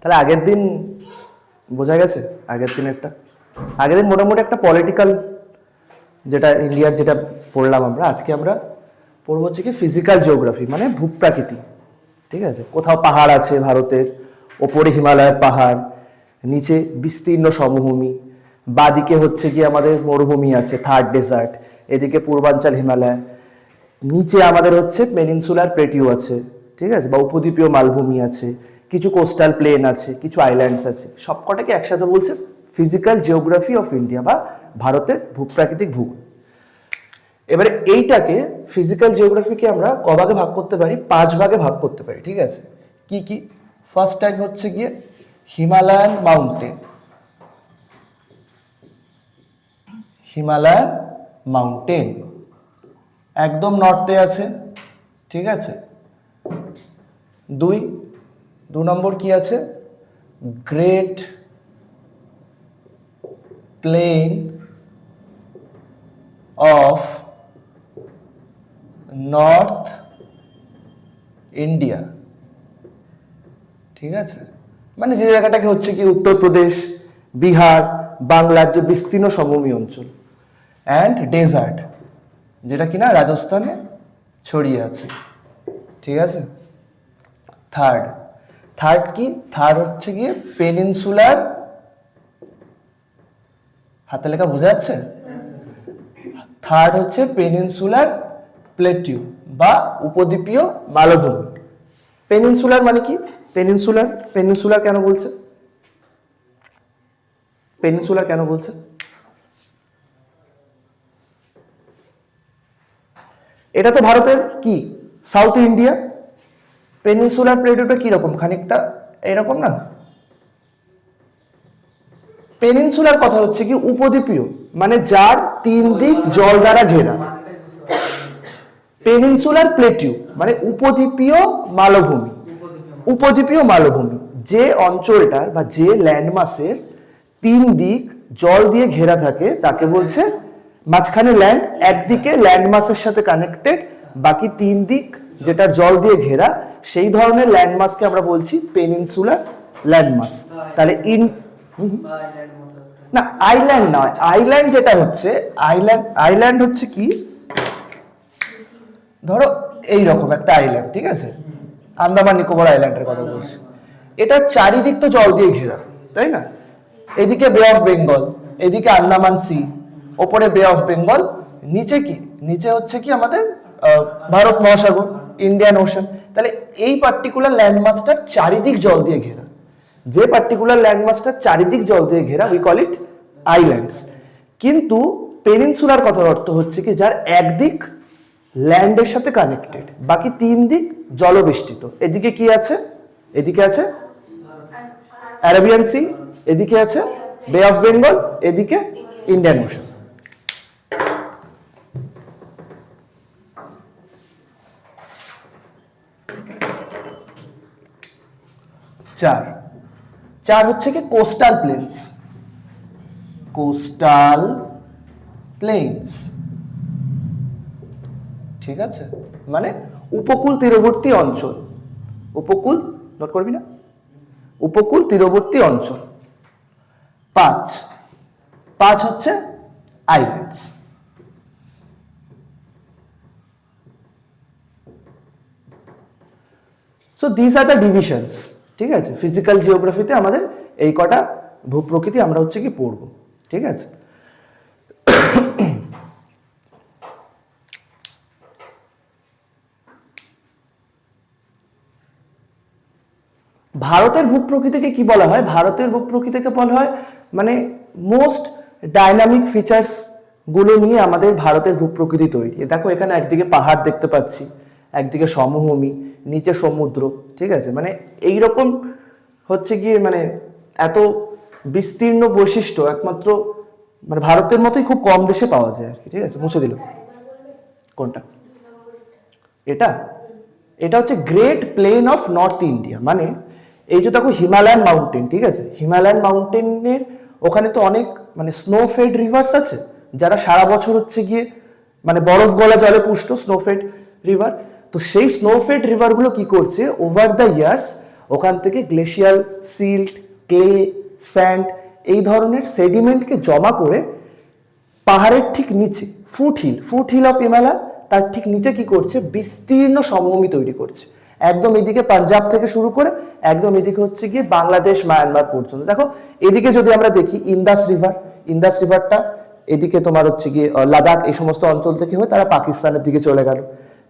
তাহলে আগের দিন বোঝা গেছে, আগের দিন মোটামুটি একটা পলিটিক্যাল, যেটা ইন্ডিয়ার যেটা পড়লাম আমরা। আজকে আমরা পড়বো হচ্ছে কি ফিজিক্যাল জিওগ্রাফি, মানে ভূপ্রাকৃতি। ঠিক আছে, কোথাও পাহাড় আছে ভারতের, ওপরে হিমালয়ের পাহাড়, নিচে বিস্তীর্ণ সমভূমি, বাদিকে হচ্ছে কি আমাদের মরুভূমি আছে, থার্ড ডেজার্ট, এদিকে পূর্বাঞ্চল হিমালয়, নিচে আমাদের হচ্ছে পেনিনসুলার প্লেটিউ আছে, ঠিক আছে, বা উপদ্বীপীয় মালভূমি আছে, কিছু কোস্টাল প্লেন আছে, কিছু আইল্যান্ডস আছে। সবকটাকে একসাথে বলছে ফিজিক্যাল জিওগ্রাফি অফ ইন্ডিয়া, বা ভারতের ভূপ্রাকৃতিক ভূগোল। এবারে এইটাকে ফিজিক্যাল জিওগ্রাফিকে আমরা কভাগে ভাগ করতে পারি, 5 ভাগে ভাগ করতে পারি। ঠিক আছে, কি কি? ফার্স্ট টাইম হচ্ছে গিয়ে হিমালয়ান মাউন্টেন, হিমালয়ান মাউন্টেন একদম নর্থে আছে। ঠিক আছে, দু নম্বর কি আছে? Great plain of north India. ঠিক আছে, মানে যে জায়গাটাকে হচ্ছে কি উত্তরপ্রদেশ, বিহার, বাংলার যে বিস্তীর্ণ সমভূমি অঞ্চল, অ্যান্ড ডেজার্ট, যেটা কিনা রাজস্থানে ছড়িয়ে আছে। ঠিক আছে, থার্ড কি? থার্ড হচ্ছে গিয়ে পেনিনসুলার, হাতে লেখা বোঝা যাচ্ছে? থার্ড হচ্ছে পেনিনসুলার প্লেটিউ বা উপদ্বীপীয় মালভূমি। পেনিনসুলার মানে কি? পেনিনসুলার কেন বলছে? পেনিনসুলার কেন বলছে? এটা তো ভারতের কি সাউথ ইন্ডিয়া। পেনিনসুলার প্লেটিউটা কি রকম? খানিকটা এরকম না? পেনিনসুলার কথা হচ্ছে কি উপদ্বীপীয়, মানে যার 3 দিক জল দ্বারা ঘেরা। পেনিনসুলার প্লেটিউ মানে উপদ্বীপীয় মালভূমি। উপদ্বীপীয় মালভূমি যে অঞ্চলটার বা যে ল্যান্ডমাসের 3 দিক জল দিয়ে ঘেরা থাকে তাকে বলছে, মাঝখানে ল্যান্ড, একদিকে ল্যান্ডমাসের সাথে কানেক্টেড, বাকি 3 দিক যেটার জল দিয়ে ঘেরা, সেই ধরনের ল্যান্ডমাসকে আমরা বলছি পেনিনসুলার ল্যান্ডমাস। তাহলে না, আইল্যান্ড নয়। আইল্যান্ড যেটা হচ্ছে, আইল্যান্ড হচ্ছে কি, ধরো এইরকম একটা আইল্যান্ড, ঠিক আছে, আন্দামান নিকোবর আইল্যান্ডের কথা বলছি। এটা চারিদিক তো জল দিয়ে ঘেরা, তাই না? এদিকে বে অফ বেঙ্গল, এদিকে আন্দামান সি, ওপরে বে অফ বেঙ্গল, নিচে কি? নিচে হচ্ছে কি আমাদের ভারত মহাসাগর, ইন্ডিয়ান ওশান। তাহলে এই পার্টিকুলার ল্যান্ডমাসটার চারিদিক জল দিয়ে ঘেরা, যে পার্টিকুলার ল্যান্ডমাসটার চারিদিক জল দিয়ে ঘেরা, উই কল ইট আইল্যান্ডস। কিন্তু পেনিনসুলার কথার অর্থ হচ্ছে কি যার একদিক ল্যান্ডের সাথে কানেক্টেড, বাকি 3 দিক জলবেষ্টিত। এদিকে কি আছে? এদিকে আছে আরাবিয়ান সি, এদিকে আছে বে অফ বেঙ্গল, এদিকে ইন্ডিয়ান ওশান। চার হচ্ছে কি কোস্টাল প্লেন্স। কোস্টাল প্লেন্স, ঠিক আছে, মানে উপকূল তীরবর্তী অঞ্চল। উপকূল, নোট করবি না? উপকূল তীরবর্তী অঞ্চল। 5 হচ্ছে islands. So this are the divisions. ঠিক আছে, ফিজিক্যাল জিওগ্রাফিতে আমাদের এই কটা ভূপ্রকৃতি আমরা হচ্ছে কি পড়বো। ঠিক আছে, ভারতের ভূপ্রকৃতিকে কি বলা হয়? ভারতের ভূপ্রকৃতিকে বলা হয় মানে মোস্ট ডাইনামিক ফিচার্স গুলো নিয়ে আমাদের ভারতের ভূপ্রকৃতি তৈরি। দেখো এখানে একদিকে পাহাড় দেখতে পাচ্ছি, একদিকে সমভূমি, নিচে সমুদ্র। ঠিক আছে, মানে এইরকম হচ্ছে গিয়ে মানে এত বিস্তীর্ণ বৈশিষ্ট্য একমাত্র মানে ভারতের মতোই খুব কম দেশে পাওয়া যায় আর কি। ঠিক আছে, মুছে দিল। কোনটা? এটা হচ্ছে great plain of north India. মানে এই যে দেখো হিমালয়ান মাউন্টেন, ঠিক আছে, হিমালয়ান মাউন্টেনের ওখানে তো অনেক মানে স্নোফেড রিভার্স আছে, যারা সারা বছর হচ্ছে গিয়ে মানে বরফ গলা জলে পুষ্ট স্নোফেড রিভার। তো সেই স্নোফেড রিভারগুলো কি করছে, ওভার দ্য ইয়ার্স ওখান থেকে গ্লেশিয়াল সিল্ট, ক্লে, স্যান্ড এই ধরনের সেডিমেন্টকে জমা করে পাহাড়ের ঠিক নিচে ফুট হিল অফ হিমালয় তার ঠিক নিচে কি করছে, বিস্তীর্ণ সমভূমি তৈরি করছে। একদম এদিকে পাঞ্জাব থেকে শুরু করে একদম এদিকে হচ্ছে গিয়ে বাংলাদেশ, মায়ানমার পর্যন্ত। দেখো এদিকে যদি আমরা দেখি ইন্দাস রিভারটা এদিকে তোমার হচ্ছে গিয়ে লাদাখ এই সমস্ত অঞ্চল থেকে হয়ে তারা পাকিস্তানের দিকে চলে গেল।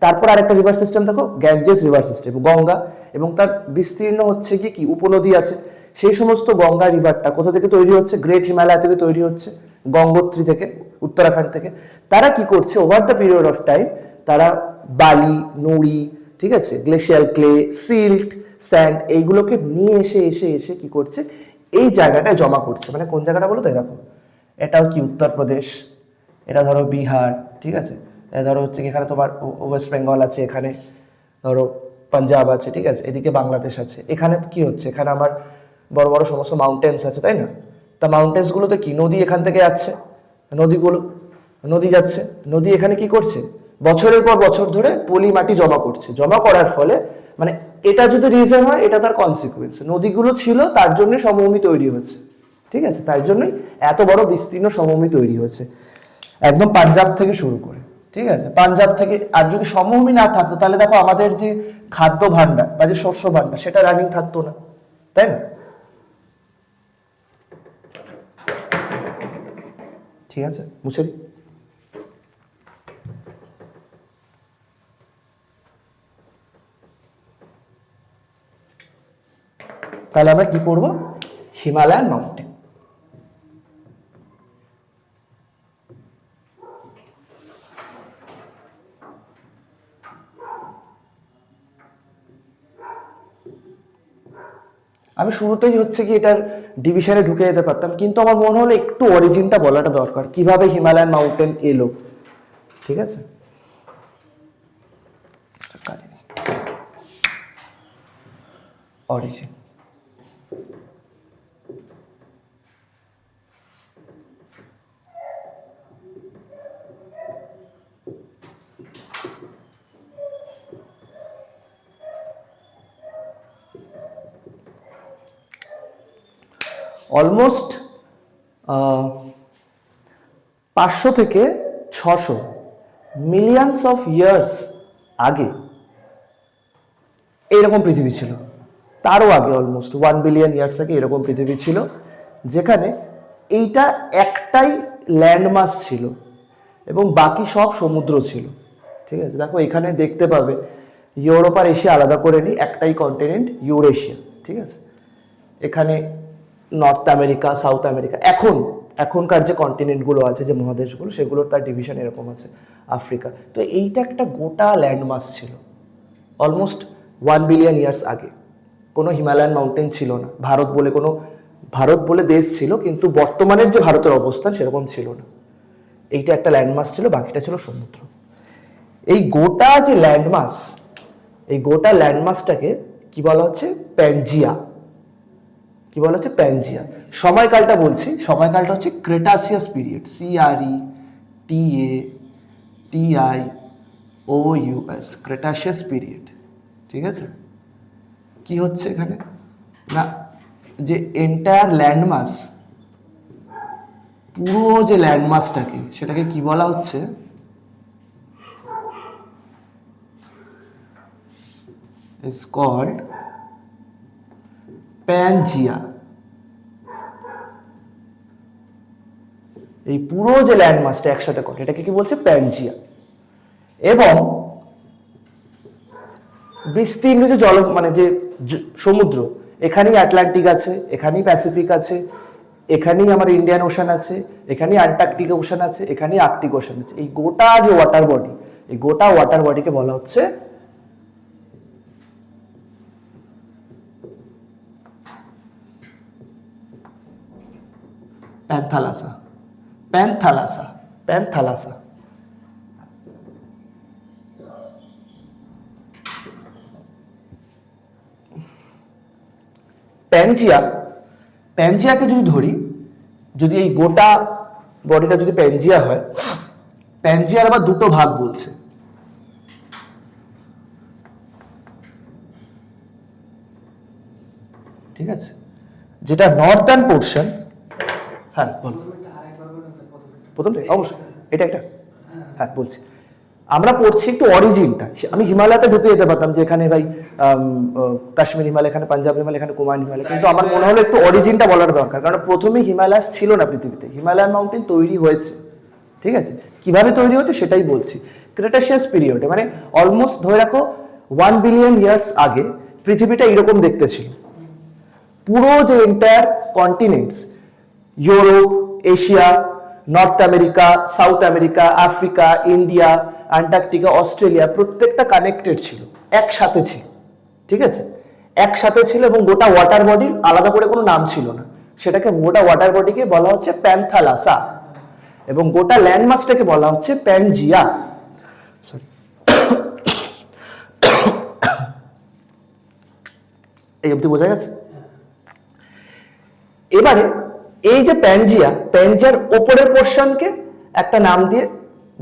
তারপর আরেকটা রিভার সিস্টেম দেখো, গ্যাঞ্জেস রিভার সিস্টেম, গঙ্গা, এবং তার বিস্তীর্ণ হচ্ছে গিয়ে কি উপনদী আছে। সেই সমস্ত গঙ্গা রিভারটা কোথা থেকে তৈরি হচ্ছে, গ্রেট হিমালয় থেকে তৈরি হচ্ছে, গঙ্গোত্রী থেকে, উত্তরাখণ্ড থেকে। তারা কি করছে, over the period of time তারা বালি, নুড়ি, ঠিক আছে, গ্লেশিয়াল ক্লে, সিল্ট, স্যান্ড এইগুলোকে নিয়ে এসে এসে এসে কি করছে, এই জায়গাটায় জমা করছে। মানে কোন জায়গাটা বলো তো, দেখো এটাও কি উত্তরপ্রদেশ, এটা ধরো বিহার, ঠিক আছে, এটা ধরো হচ্ছে এখানে তোমার ওয়েস্ট বেঙ্গল আছে, এখানে ধরো পাঞ্জাব আছে, ঠিক আছে, এদিকে বাংলাদেশ আছে। এখানে কি হচ্ছে, এখানে আমার বড় বড় সমস্ত মাউন্টেন্স আছে, তাই না? তা মাউন্টেন্সগুলোতে কি নদী এখান থেকে যাচ্ছে, নদী যাচ্ছে, নদী এখানে কি করছে, বছরের পর বছর ধরে পলি মাটি জমা করছে। জমা করার ফলে মানে এটা যদি রিজন হয়, এটা তার কনসিকুয়েন্স, নদীগুলো ছিল তার জন্য সমভূমি তৈরি হচ্ছে, ঠিক আছে, তাই জন্যই এত বড় বিস্তীর্ণ সমভূমি তৈরি হয়েছে একদম পাঞ্জাব থেকে শুরু করে, ঠিক আছে, পাঞ্জাব থেকে। আর যদি সমভূমি না থাকতো তাহলে দেখো আমাদের যে খাদ্য ভাণ্ডার বা যে শস্য ভাণ্ডার সেটা রানিং থাকতো না, তাই না? ঠিক আছে, মুছে দিই। তাহলে আমরা কি পড়বো, হিমালয়ান মাউন্টেন। আমি শুরুতেই হচ্ছে কি এটার ডিভিশনে ঢুকে যেতে পারতাম, কিন্তু আমার মনে হলো একটু অরিজিনটা বলাটা দরকার, কিভাবে হিমালয়ান মাউন্টেন এলো, ঠিক আছে। অরিজিন, অলমোস্ট 500 থেকে 600 মিলিয়নস অফ ইয়ার্স আগে এইরকম পৃথিবী ছিল। তারও আগে অলমোস্ট 1 বিলিয়ন ইয়ার্স আগে এরকম পৃথিবী ছিল, যেখানে এইটা একটাই ল্যান্ডমাস ছিল এবং বাকি সব সমুদ্র ছিল, ঠিক আছে। দেখো এখানে দেখতে পাবে ইউরোপ আর এশিয়া আলাদা করে নিই, একটাই কন্টিনেন্ট ইউরেশিয়া, ঠিক আছে। এখানে নর্থ আমেরিকা, সাউথ আমেরিকা, এখনকার যে কন্টিনেন্টগুলো আছে, যে মহাদেশগুলো, সেগুলোর তার ডিভিশন এরকম আছে, আফ্রিকা। তো এইটা একটা গোটা ল্যান্ডমাস ছিল অলমোস্ট 1 বিলিয়ন ইয়ার্স আগে। কোনো হিমালয়ান মাউন্টেন ছিল না, ভারত বলে দেশ ছিল, কিন্তু বর্তমানের যে ভারতের অবস্থান সেরকম ছিল না। এইটা একটা ল্যান্ডমাস ছিল, বাকিটা ছিল সমুদ্র। এই গোটা যে ল্যান্ডমাস, এই গোটা ল্যান্ডমাসটাকে কি বলা হচ্ছে, প্যানজিয়া। কি বলা হচ্ছে, প্যানজিয়া। সময়কালটা বলছি, সময়কালটা হচ্ছে Cretaceous period, CRETACIOUS, Cretaceous period, ঠিক আছে। কি হচ্ছে এখানে না, যে এন্টায়ার ল্যান্ডমাস, পুরো যে ল্যান্ডমাসটাকে, সেটাকে কি বলা হচ্ছে, is called প্যানজিয়া। এই পুরো যে ল্যান্ডমাসটা একসাথে করে এটাকে কি বলছে, প্যানজিয়া। এবং বিস্তীর্ণ যে মানে যে সমুদ্র, এখানেই আটলান্টিক আছে, এখানেই প্যাসিফিক আছে, এখানেই আমার ইন্ডিয়ান ওশান আছে, এখানেই আন্টার্কটিক ওশান আছে, এখানেই আর্কটিক ওশান আছে। এই গোটা যে ওয়াটার বডি, এই গোটা ওয়াটার বডিকে বলা হচ্ছে প্যান্থালাসা। প্যানজিয়াকে যদি ধরি, যদি এই গোটা বডিটা যদি প্যানজিয়া হয়, প্যানজিয়ার আবার দুটো ভাগ বলছে। ঠিক আছে, যেটা নর্দার্ন পোর্শন। হ্যাঁ বল, প্রথম থেকে অবশ্যই এটা হ্যাঁ বলছি। আমরা পড়ছি একটু অরিজিনটা। আমি হিমালয়তে ঢুকে যেতে পারতাম যে এখানে ভাই কাশ্মীর হিমালয়, এখানে পাঞ্জাব হিমালয়, এখানে কুমায়ুন হিমালয়, কিন্তু আমার মনে হলো একটু অরিজিনটা বলার দরকার, কারণ প্রথমে হিমালয় ছিল না পৃথিবীতে, হিমালয়ান মাউন্টেন তৈরি হয়েছে। ঠিক আছে, কিভাবে তৈরি হচ্ছে সেটাই বলছি। ক্রেটাসিয়াস পিরিয়ডে, মানে অলমোস্ট ধরে রাখো 1 বিলিয়ন ইয়ার্স আগে পৃথিবীটা এরকম দেখতে ছিল। পুরো যে entire continents, Europe, Asia, north America, south America, Africa, India, Antarctica, Australia, প্রত্যেকটা কানেক্টেড ছিল, একসাথে ছিল। ঠিক আছে, একসাথে ছিল, এবং গোটা ওয়াটার বডির আলাদা করে কোনো নাম ছিল না। সেটাকে, গোটা ওয়াটার বডিকে বলা হচ্ছে প্যান্থালাসা, এবং গোটা ল্যান্ডমাসটাকে বলা হচ্ছে প্যানজিয়া। এই অবধি বোঝা গেছে? এবারে এই যে প্যানজিয়ার ওপরের পোর্শনকে একটা নাম দিয়ে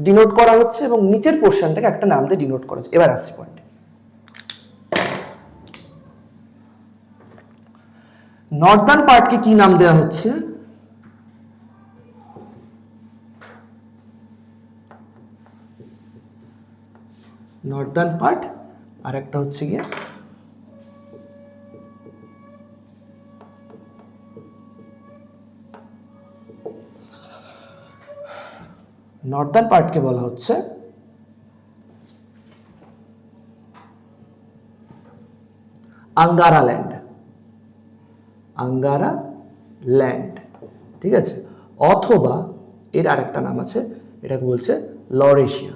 ডিনোট করা হচ্ছে, এবং নিচের পোর্শনটাকে একটা নাম দিয়ে ডিনোট করা হচ্ছে। এবার আসছি পয়েন্টে। নর্দার্ন পার্টকে কি নাম দেওয়া হচ্ছে? নর্দার্ন পার্ট, আর একটা হচ্ছে গিয়ে নর্দার্ন পার্টকে বলা হচ্ছে আঙ্গারা ল্যান্ড। ঠিক আছে, অথবা এর আরেকটা নাম আছে, এটাকে বলছে Laurasia.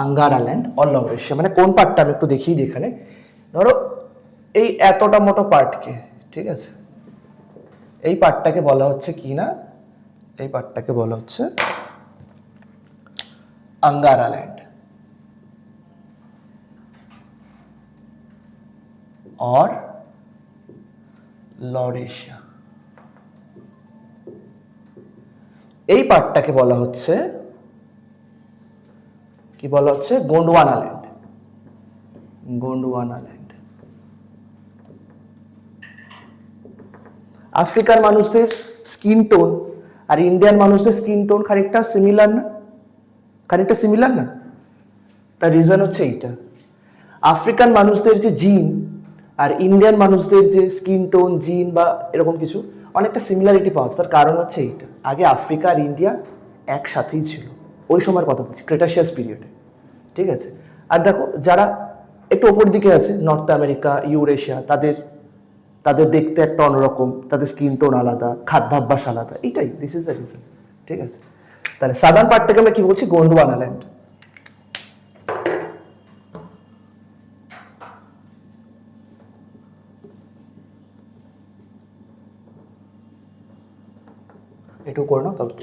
Angara land or Laurasia, মানে কোন পার্টটা আমি একটু দেখিয়ে দিই এখানে। ধরো এই এতটা মোটো পার্টকে, ঠিক আছে, এই পার্টটাকে বলা হচ্ছে কি না, এই পার্টটাকে বলা হচ্ছে আঙ্গারা ল্যান্ড और লরেশিয়া। এই পার্টটাকে বলা হচ্ছে কি, বলা হচ্ছে গোন্ডওয়ানা ল্যান্ড। আফ্রিকার মানুষদের স্কিন টোন আর ইন্ডিয়ান মানুষদের স্কিন টোন খানিকটা সিমিলার না? তার রিজন হচ্ছে এইটা, আফ্রিকান মানুষদের যে জিন আর ইন্ডিয়ান মানুষদের যে স্কিন টোন, জিন বা এরকম কিছু অনেকটা সিমিলারিটি পাওয়া যায়। তার কারণ হচ্ছে এইটা, আগে আফ্রিকা আর ইন্ডিয়া একসাথেই ছিল, ওই সময়ের কথা বলছি, ক্রেটাসিয়াস পিরিয়ডে। ঠিক আছে, আর দেখো যারা একটু ওপর দিকে আছে, নর্থ আমেরিকা, ইউরেশিয়া, তাদের দেখতে একটা অন্যরকম, তাদের স্কিন টোন আলাদা, খাদ্যাভ্যাস আলাদা, এটাই, দিস ইজ দ্য রিজন। ঠিক আছে, তাহলে সাদার্ন পার্টটাকে আমরা কি বলছি? গোন্ডওয়ানা ল্যান্ড। এটু করে নাও, তবে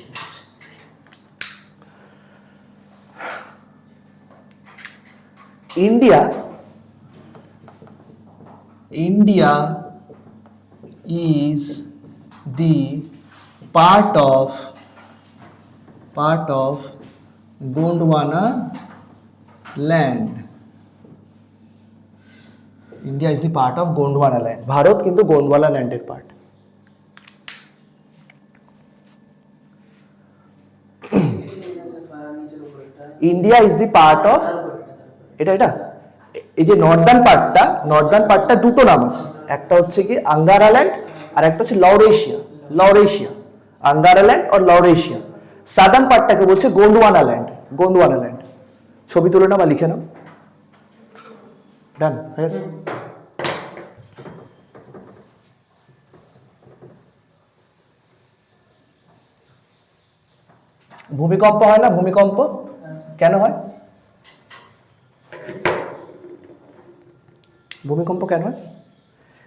India is the part of Gondwana land. India is the part of Gondwana land. Bharat কিন্তু গোন্ডওয়ানা ল্যান্ডের part. India is the part of, এটা এই যে নর্দার্ন পার্টটা দুটো নাম আছে, একটা হচ্ছে কি আঙ্গারা ল্যান্ড, আর একটা হচ্ছে লরেশিয়া। আঙ্গারা ল্যান্ড আর লরেশিয়া। সাদার্ন পার্টটাকে বলছে গোন্ডওয়ানা ল্যান্ড। ছবি তুলে নাও বা লিখে নাও। ডান হয়ে গেছে? ভূমিকম্প হয় না? ভূমিকম্প কেন হয়?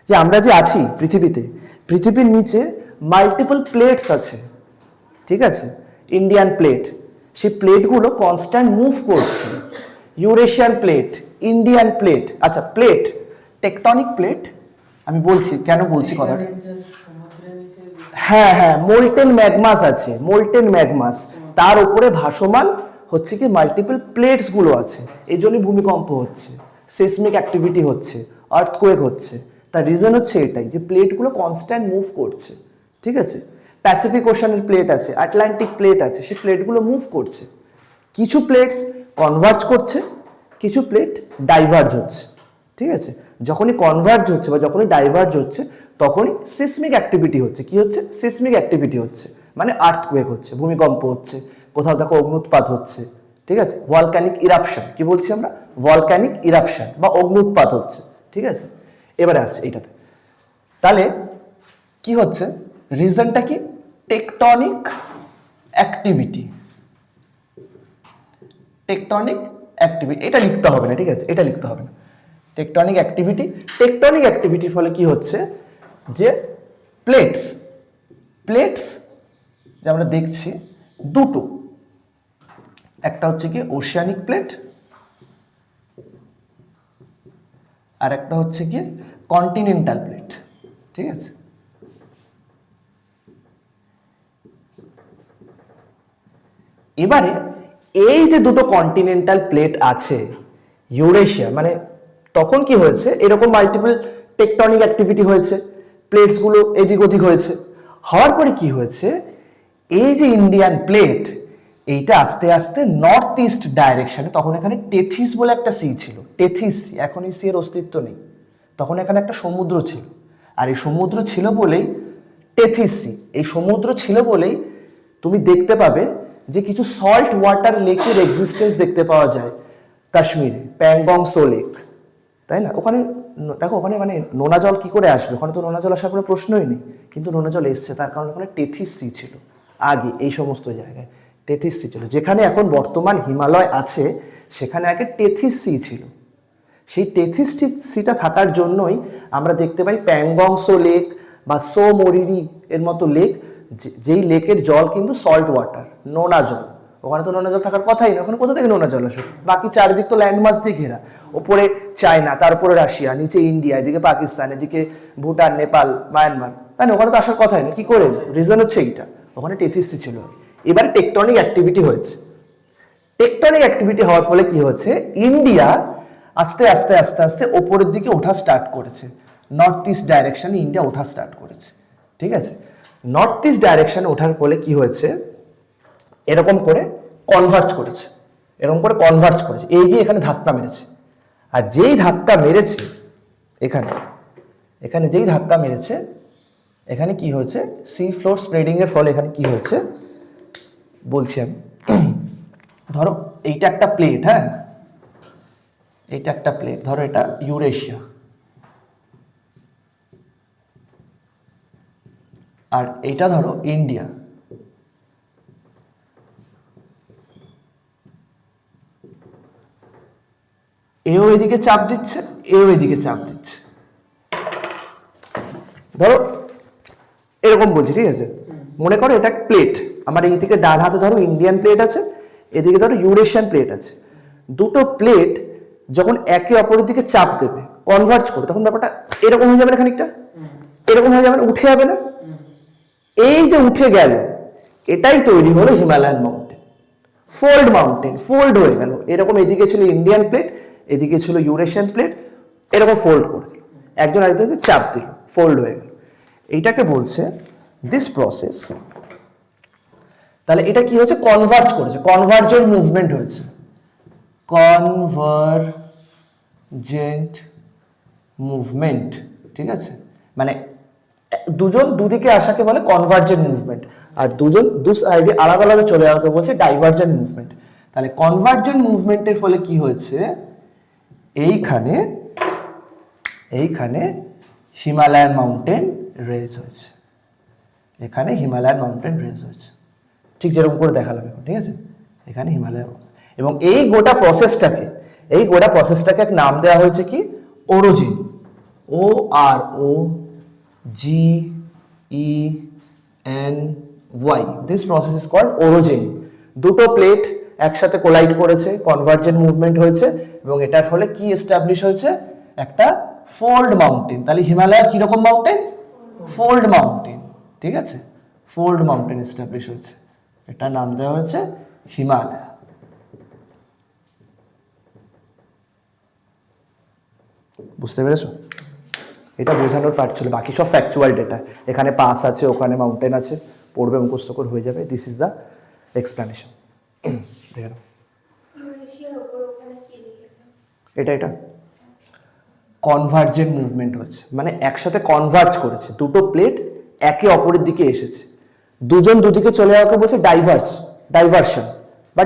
যে আমরা যে আছি পৃথিবীর নিচে মাল্টিপল প্লেটস আছে। ঠিক আছে, ইন্ডিয়ান প্লেট, সেই প্লেটগুলো কনস্ট্যান্ট মুভ করছে। Eurasian plate, Indian plate. আচ্ছা, প্লেট, টেকটনিক প্লেট, আমি বলছি কেন বলছি কথাটা। হ্যাঁ, মোল্টেন ম্যাগমাস, তার উপরে ভাসমান হচ্ছে কি মাল্টিপল প্লেটস গুলো আছে, এই জন্যই ভূমিকম্প হচ্ছে। সিসমিক অ্যাক্টিভিটি হচ্ছে, আর্থকোয়েক হচ্ছে। তার রিজন হচ্ছে এটাই যে প্লেটগুলো কনস্ট্যান্ট মুভ করছে, ঠিক আছে। প্যাসিফিক ওশানের প্লেট আছে, আটলান্টিক প্লেট আছে, সেই প্লেটগুলো মুভ করছে। কিছু প্লেটস কনভার্জ করছে, কিছু প্লেট ডাইভার্জ হচ্ছে, ঠিক আছে। যখনই কনভার্জ হচ্ছে বা যখনই ডাইভার্জ হচ্ছে তখনই সিসমিক অ্যাক্টিভিটি হচ্ছে। কি হচ্ছে? সিসমিক অ্যাক্টিভিটি হচ্ছে, মানে আর্থকোয়েক হচ্ছে, ভূমিকম্প হচ্ছে, কোথাও দেখো অগ্নুৎপাত হচ্ছে, ঠিক আছে। ভলক্যানিক ইরাপশন, কি বলছি আমরা? ভলক্যানিক ইরাপশন বা অগ্নুৎপাত হচ্ছে, ঠিক আছে। এবারে আসছে এইটাতে, তাহলে কি হচ্ছে? রিজনটা কি? Tectonic activity. টেকটনিক অ্যাক্টিভিটি, এটা লিখতে হবে না, ঠিক আছে, এটা লিখতে হবে না। টেকটনিক অ্যাক্টিভিটি, টেকটনিক অ্যাক্টিভিটির ফলে কি হচ্ছে যে প্লেটস প্লেটস যে আমরা দেখছি দুটো, একটা হচ্ছে কি ওশিয়ানিক প্লেট, আর একটা হচ্ছে কি কন্টিনেন্টাল প্লেট, ঠিক আছে। এবারে এই যে দুটো কন্টিনেন্টাল প্লেট আছে, ইউরেশিয়া, মানে তখন কি হয়েছে, এরকম মাল্টিপল টেকটনিক অ্যাক্টিভিটি হয়েছে, প্লেটসগুলো এদিক ওদিক হয়েছে। হওয়ার পরে কি হয়েছে, এই যে ইন্ডিয়ান প্লেট, এইটা আস্তে আস্তে নর্থ ইস্ট ডাইরেকশনে, তখন এখানে টেথিস বলে একটা সি ছিল, টেথিস, এখন এই সি এর অস্তিত্ব নেই, তখন এখানে একটা সমুদ্র ছিল, আর এই সমুদ্র ছিল বলেই টেথিস সি, এই সমুদ্র ছিল বলেই তুমি দেখতে পাবে যে কিছু সল্ট ওয়াটার লেকের এক্সিস্টেন্স দেখতে পাওয়া যায় কাশ্মীরে, প্যাংগং সো লেক, তাই না। ওখানে দেখো, ওখানে মানে নোনা জল কি করে আসবে, ওখানে তো নোনা জল আসার কোনো প্রশ্নই নেই, কিন্তু নোনা জল এসছে, তার কারণ ওখানে টেথিস সি ছিল আগে, এই সমস্ত জায়গায় টেথিস সি ছিল। যেখানে এখন বর্তমান হিমালয় আছে সেখানে আগে টেথিস সি ছিল। সেই টেথিস সিটা থাকার জন্যই আমরা দেখতে পাই প্যাংগং সো লেক বা সো মরিরি এর মতো লেক, যেই লেকের জল কিন্তু সল্ট ওয়াটার, নোনা জল। ওখানে তো নোনা জল থাকার কথাই না, ওখানে কোথা থেকে নোনা জল আসে? বাকি চারিদিক তো ল্যান্ডমাস দিয়ে ঘেরা, ওপরে চায়না, তারপরে রাশিয়া, নিচে ইন্ডিয়া, এদিকে পাকিস্তান, এদিকে ভুটান, নেপাল, মায়ানমার, তাই না। ওখানে তো আসার কথাই না, কি করে? রিজন হচ্ছে এইটা, ওখানে টেথিস সি ছিল। এবার টেকটনিক অ্যাক্টিভিটি হয়েছে। টেকটনিক অ্যাক্টিভিটি হওয়ার ফলে কি হচ্ছে, ইন্ডিয়া আস্তে আস্তে আস্তে আস্তে ওপরের দিকে ওঠা স্টার্ট করেছে, নর্থ ইস্ট ডাইরেকশনে ইন্ডিয়া ওঠা স্টার্ট করেছে, ঠিক আছে। নর্থ ইস্ট ডাইরেকশনে ওঠার ফলে কি হয়েছে, এরকম করে কনভার্জ করেছে, এরকম করে কনভার্জ করেছে, এই গিয়ে এখানে ধাক্কা মেরেছে। আর যেই ধাক্কা মেরেছে এখানে, এখানে যেই ধাক্কা মেরেছে, এখানে কি হয়েছে, সি ফ্লোর স্প্রেডিং এর ফলে এখানে কি হয়েছে বলছি আমি। ধরো এইটা একটা প্লেট, হ্যাঁ, এইটা একটা প্লেট, ধরো এটা ইউরেশিয়া, আর এইটা ধরো ইন্ডিয়া। এও এদিকে চাপ দিচ্ছে, এও এদিকে চাপ দিচ্ছে। ধরো এরকম বলছি, ঠিক আছে। মনে করো এটা প্লেট, আমার এইদিকে ডান হাতে ধরো ইন্ডিয়ান প্লেট আছে, এদিকে ধরো ইউরেশিয়ান প্লেট আছে। দুটো প্লেট যখন একে অপরের দিকে চাপ দেবে, কনভার্জ করে, তখন ব্যাপারটা এরকম হয়ে যাবে না, খানিকটা এরকম হয়ে যাবে না, উঠে যাবে না। এই যে উঠে গেল, এটাই তৈরি হলো Himalayan mountain, fold mountain, fold হয়ে গেল এরকম। এদিকে ছিল ইন্ডিয়ান প্লেট, এদিকে ছিল ইউরেশিয়ান প্লেট, এরকম ফোল্ড করে দিল, একজন আরেকজনকে চাপ দিল, ফোল্ড হয়ে গেল। এইটাকে বলছে দিস প্রসেস। তাহলে এটা কি হচ্ছে, কনভার্জ করেছে, কনভার্জেন্ট মুভমেন্ট হয়েছে, কনভার্জেন্ট মুভমেন্ট, ঠিক আছে। মানে দুজন দুদিকে আসাকে বলে কনভার্জেন্ট মুভমেন্ট, আর দুজন দু সাইডে আলাদা আলাদা চলে যাওয়াকে বলছে ডাইভার্জেন্ট মুভমেন্ট। তাহলে কনভার্জেন্ট মুভমেন্টের ফলে কি হয়েছে, এইখানে এইখানে হিমালয়ান মাউন্টেন রেজ হয়েছে, এখানে হিমালয়ান মাউন্টেন রেজ হয়েছে, ঠিক যেরকম করে দেখালাম এখন, ঠিক আছে। এখানে হিমালয়, এবং এই গোটা প্রসেসটাকে, এই গোটা প্রসেসটাকে এক নাম দেওয়া হয়েছে কি, orogeny, O R O G E N Y. This process is called orogeny. দুটো প্লেট একসাথে কোলাইড করেছে, কনভার্জেন্ট মুভমেন্ট হয়েছে, এবং এটার ফলে কি এস্টাবলিশ হয়েছে, একটা ফোল্ড মাউন্টেন। তাহলে হিমালয় কিরকম মাউন্টেন, ফোল্ড মাউন্টেন, ঠিক আছে, ফোল্ড মাউন্টেন এস্টাবলিশ হয়েছে, এটা নাম দেওয়া হয়েছে হিমালয়। বুঝতে পেরেছো? এটা বোঝানোর পার্ট ছিল, বাকি সব ফ্যাকচুয়াল ডেটা। এখানে পাস আছে, ওখানে মাউন্টেন আছে, পড়বে মুখস্থ করে হয়ে যাবে। This is the explanation. দেখে নাও এটা এটা কনভার্জেন্ট মুভমেন্ট হচ্ছে, মানে একসাথে কনভার্জ করেছে, দুটো প্লেট একে অপরের দিকে এসেছে, দুজন দুদিকে চলে যাওয়াকে বলছে ডাইভার্সন বা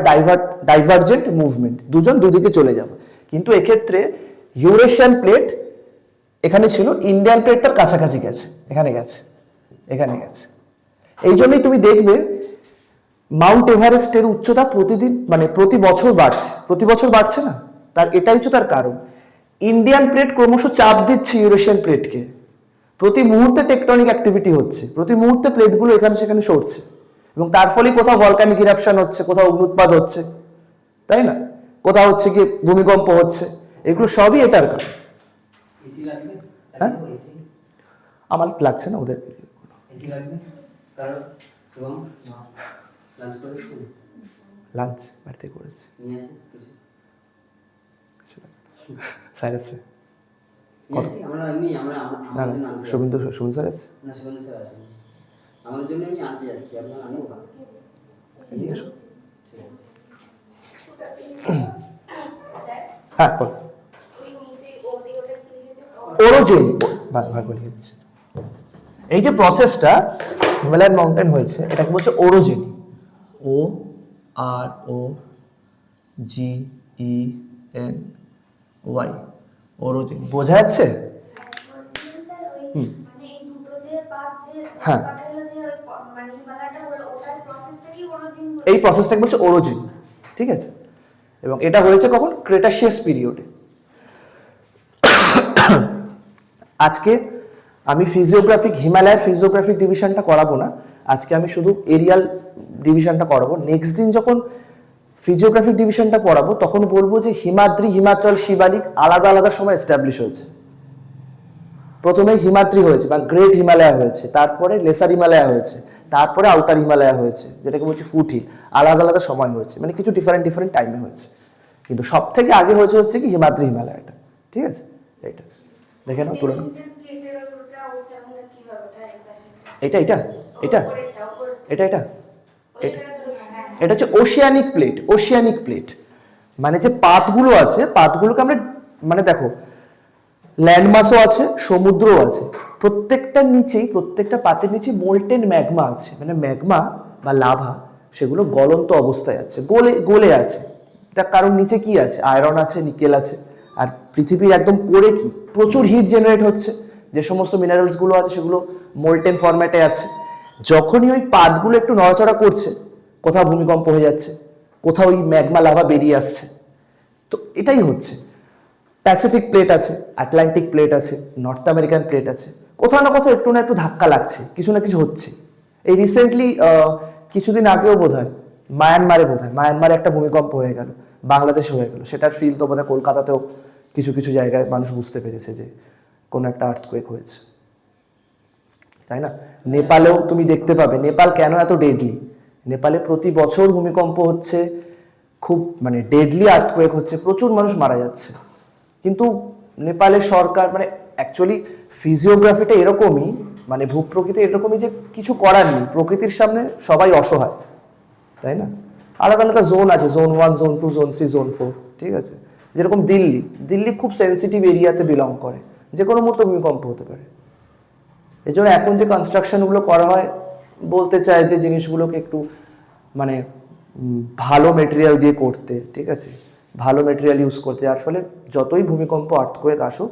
ডাইভার্জেন্ট মুভমেন্ট, দুজন দুদিকে চলে যাবে। কিন্তু এক্ষেত্রে ইউরেশিয়ান প্লেট এখানে ছিল, ইন্ডিয়ান প্লেট তার কাছাকাছি গেছে, এখানে গেছে, এখানে গেছে। এই জন্যই তুমি দেখবে মাউন্ট এভারেস্টের উচ্চতা প্রতিদিন মানে প্রতি বছর বাড়ছে না, তার এটাই হচ্ছে তার কারণ। ইন্ডিয়ান প্লেট ক্রমশ চাপ দিচ্ছে ইউরেশিয়ান প্লেটকে, প্রতি মুহূর্তে টেকটনিক অ্যাক্টিভিটি হচ্ছে, প্রতি মুহূর্তে প্লেটগুলো এখানে সেখানে সরছে, এবং তার ফলে কোথাও ভলকানিক ইরাপশন হচ্ছে, কোথাও অগ্নুৎপাত হচ্ছে, তাই না, কোথাও হচ্ছে কি ভূমিকম্প হচ্ছে, এগুলো সবই এটার কারণ। হ্যাঁ আমার লাগছে না, ওদের লাঞ্চ বাড়িতে করেছে স্যার শুভেন্দু স্যার এসছে, আমাদের জন্য আমি আনতে যাচ্ছি, আপনারা আনবো না? নিয়ে এসো। হ্যাঁ বল। ওরোজেন ভাগ বলে দিচ্ছি। এই যে প্রসেসটা হিমালয়ান মাউন্টেন হয়েছে, এটাকে বলছে ওরোজেন, ও R O G E N Y, ওরোজেন। বোঝা যাচ্ছে? হ্যাঁ এই প্রসেসটাকে বলছে ওরোজেন, ঠিক আছে। এবং এটা হয়েছে কখন? ক্রেটাসিয়াস পিরিয়ডে। আজকে আমি হিমালয়ের ফিজিওগ্রাফিক ডিভিশনটা করাবো না, আজকে আমি শুধু এরিয়াল ডিভিশনটা করাবো। নেক্সট দিন যখন ফিজিওগ্রাফিক ডিভিশনটা পড়াবো তখন বলবো যে হিমাদ্রি, হিমাচল, শিবালিক আলাদা আলাদা সময় এস্টাবলিশ হয়েছে। প্রথমে হিমাদ্রি হয়েছে বা গ্রেট হিমালয়া হয়েছে, তারপরে লেসার হিমালয়া হয়েছে, তারপরে আউটার হিমালয়া হয়েছে, যেটাকে বলছি ফুট হিল। আলাদা আলাদা সময় হয়েছে, মানে কিছু ডিফারেন্ট টাইমে হয়েছে, কিন্তু সব থেকে আগে হচ্ছে কি হিমাদ্রি হিমালয়াটা, ঠিক আছে। এইটা দেখে নাও, তুলে নাও। এটা এটা এটা এটা এটা এটা হচ্ছে ওশিয়ানিক প্লেট। মানে যে পাতগুলো আছে, পাতগুলোকে আমরা মানে দেখো ল্যান্ডমাসও আছে, সমুদ্রও আছে, প্রত্যেকটা পাতের নিচে মোল্টেন ম্যাগমা আছে, মানে ম্যাগমা বা লাভা, সেগুলো গলন্ত অবস্থায় আছে, গলে আছে। তার কারণ নিচে কি আছে? আয়রন আছে, নিকেল আছে, আর পৃথিবীর একদম কোরে কি প্রচুর হিট জেনারেট হচ্ছে, যে সমস্ত মিনারেলসগুলো আছে সেগুলো মোল্টেন ফরম্যাটে আছে। যখনই ওই পাতগুলো একটু নড়াচড়া করছে, কোথাও ভূমিকম্প হয়ে যাচ্ছে, কোথাও ওই ম্যাগমা লাভা বেরিয়ে আসছে। তো এটাই হচ্ছে। প্যাসিফিক প্লেট আছে, আটলান্টিক প্লেট আছে, নর্থ আমেরিকান প্লেট আছে, কোথাও না কোথাও একটু না একটু ধাক্কা লাগছে, কিছু না কিছু হচ্ছে। এই রিসেন্টলি কিছুদিন আগেও মায়ানমারে একটা ভূমিকম্প হয়ে গেল, বাংলাদেশে হয়ে গেল, সেটার ফিল তো বোধহয় কলকাতাতেও কিছু কিছু জায়গায় মানুষ বুঝতে পেরেছে যে কোনো একটা আর্থকোয়েক হয়েছে, তাই না। নেপালেও তুমি দেখতে পাবে, নেপাল কেন এত ডেডলি, নেপালে প্রতি বছর ভূমিকম্প হচ্ছে, খুব মানে ডেডলি আর্থকোয়েক হচ্ছে, প্রচুর মানুষ মারা যাচ্ছে। কিন্তু নেপালের সরকার মানে অ্যাকচুয়ালি ফিজিওগ্রাফিটা এরকমই, মানে ভূপ্রকৃতি এরকমই যে কিছু করার নেই, প্রকৃতির সামনে সবাই অসহায়, তাই না। আলাদা আলাদা জোন আছে, জোন 1, জোন 2, জোন 3, জোন 4, ঠিক আছে। যেরকম দিল্লি খুব সেন্সিটিভ এরিয়াতে বিলং করে, যে কোনো মুহূর্তে ভূমিকম্প হতে পারে। এই জন্য এখন যে কনস্ট্রাকশনগুলো করা হয়, বলতে চায় যে জিনিসগুলোকে একটু মানে ভালো মেটেরিয়াল দিয়ে করতে, ঠিক আছে, ভালো মেটেরিয়াল ইউজ করতে, যার ফলে যতই ভূমিকম্প আর্থকোয়েক আসুক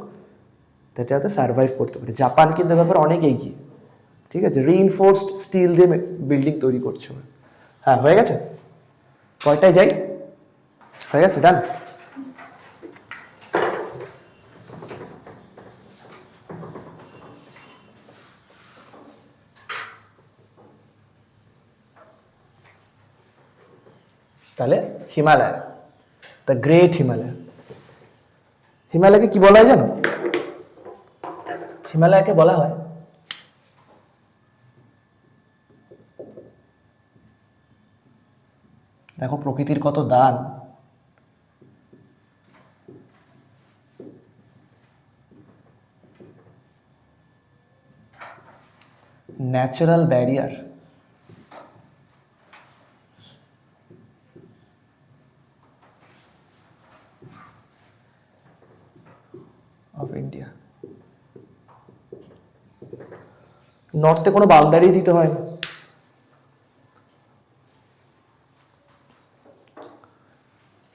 তাতে যাতে সার্ভাইভ করতে পারে। জাপান কিন্তু ব্যাপারে অনেক এগিয়ে, ঠিক আছে, রিইনফোর্সড স্টিল দিয়ে বিল্ডিং তৈরি করছে। হ্যাঁ হয়ে গেছে, কয়টায় যাই, হয়ে গেছে, ডান। তাহলে হিমালয়, দ্য গ্রেট হিমালয়কে কি বলা হয় জানো? হিমালয়কে বলা হয় দেখো প্রকৃতির কত দান, ন্যাচারাল ব্যারিয়ার অফ ইন্ডিয়া। নর্থে কোনো বাউন্ডারি দিতে হয় না।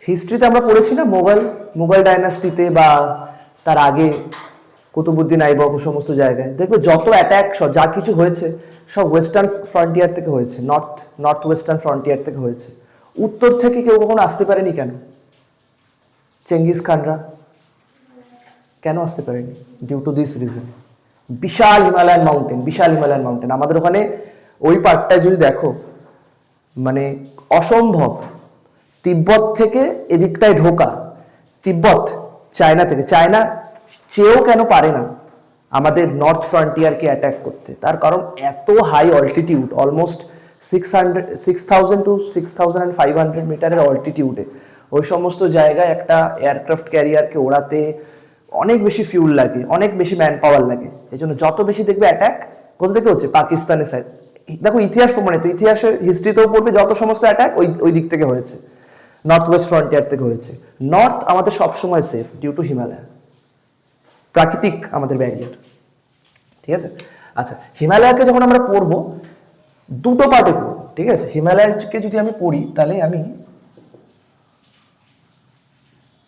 হিস্ট্রিতে আমরা পড়েছি না, মুঘল ডাইনাস্টিতে বা তার আগে কুতুবুদ্দিন আইবক ও সমস্ত জায়গায় দেখবে যত অ্যাটাক যা কিছু হয়েছে সব ওয়েস্টার্ন ফ্রন্টিয়ার থেকে হয়েছে, নর্থ ওয়েস্টার্ন ফ্রন্টিয়ার থেকে হয়েছে। উত্তর থেকে কেউ কখনো আসতে পারেনি কেন? চেঙ্গিস খানরা কেন আসতে পারেনি? ডিউ টু দিস রিজন, বিশাল হিমালয়ান মাউন্টেন। আমাদের ওখানে ওই পার্টটায় যদি দেখো মানে অসম্ভব। তিব্বত থেকে এদিকটায় ঢোকা, তিব্বত চায়না থেকে, চায়না চেয়েও কেন পারে না আমাদের নর্থ ফ্রন্টিয়ারকে অ্যাটাক করতে? তার কারণ এত হাই অল্টিটিউড, অলমোস্ট 6,000 to 6,500 মিটারের অল্টিটিউডে ওই সমস্ত জায়গায় একটা এয়ারক্রাফট ক্যারিয়ারকে ওড়াতে অনেক বেশি ফিউল লাগে, অনেক বেশি ম্যান পাওয়ার লাগে। এই জন্য যত বেশি দেখবে অ্যাটাক কোথা থেকে হচ্ছে, পাকিস্তানের সাইড। দেখো ইতিহাস প্রমাণিত, ইতিহাসে হিস্ট্রিতেও পড়বে যত সমস্ত অ্যাটাক ওই দিক থেকে হয়েছে, নর্থ ওয়েস্ট ফ্রন্টিয়ার থেকে হয়েছে। নর্থ আমাদের সবসময় সেফ ডিউ টু হিমালয়, প্রাকৃতিক আমাদের ব্যারিয়ার, ঠিক আছে। আচ্ছা, হিমালয়কে যখন আমরা পড়বো দুটো পার্টে পড়বো, ঠিক আছে। হিমালয়কে যদি আমি পড়ি তাহলে আমি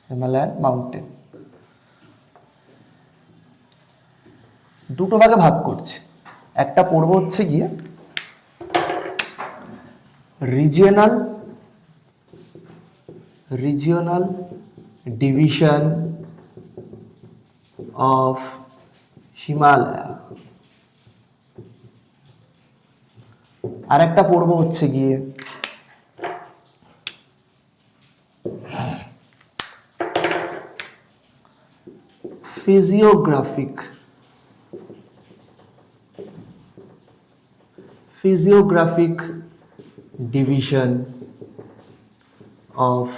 হিমালয়ান মাউন্টেন দুটো ভাগে ভাগ করছি। একটা পড়বো হচ্ছে গিয়ে রিজিওনাল ডিভিশন অফ হিমালয়, আর একটা পড়বো হচ্ছে গিয়ে ফিজিওগ্রাফিক ডিভিশন অফ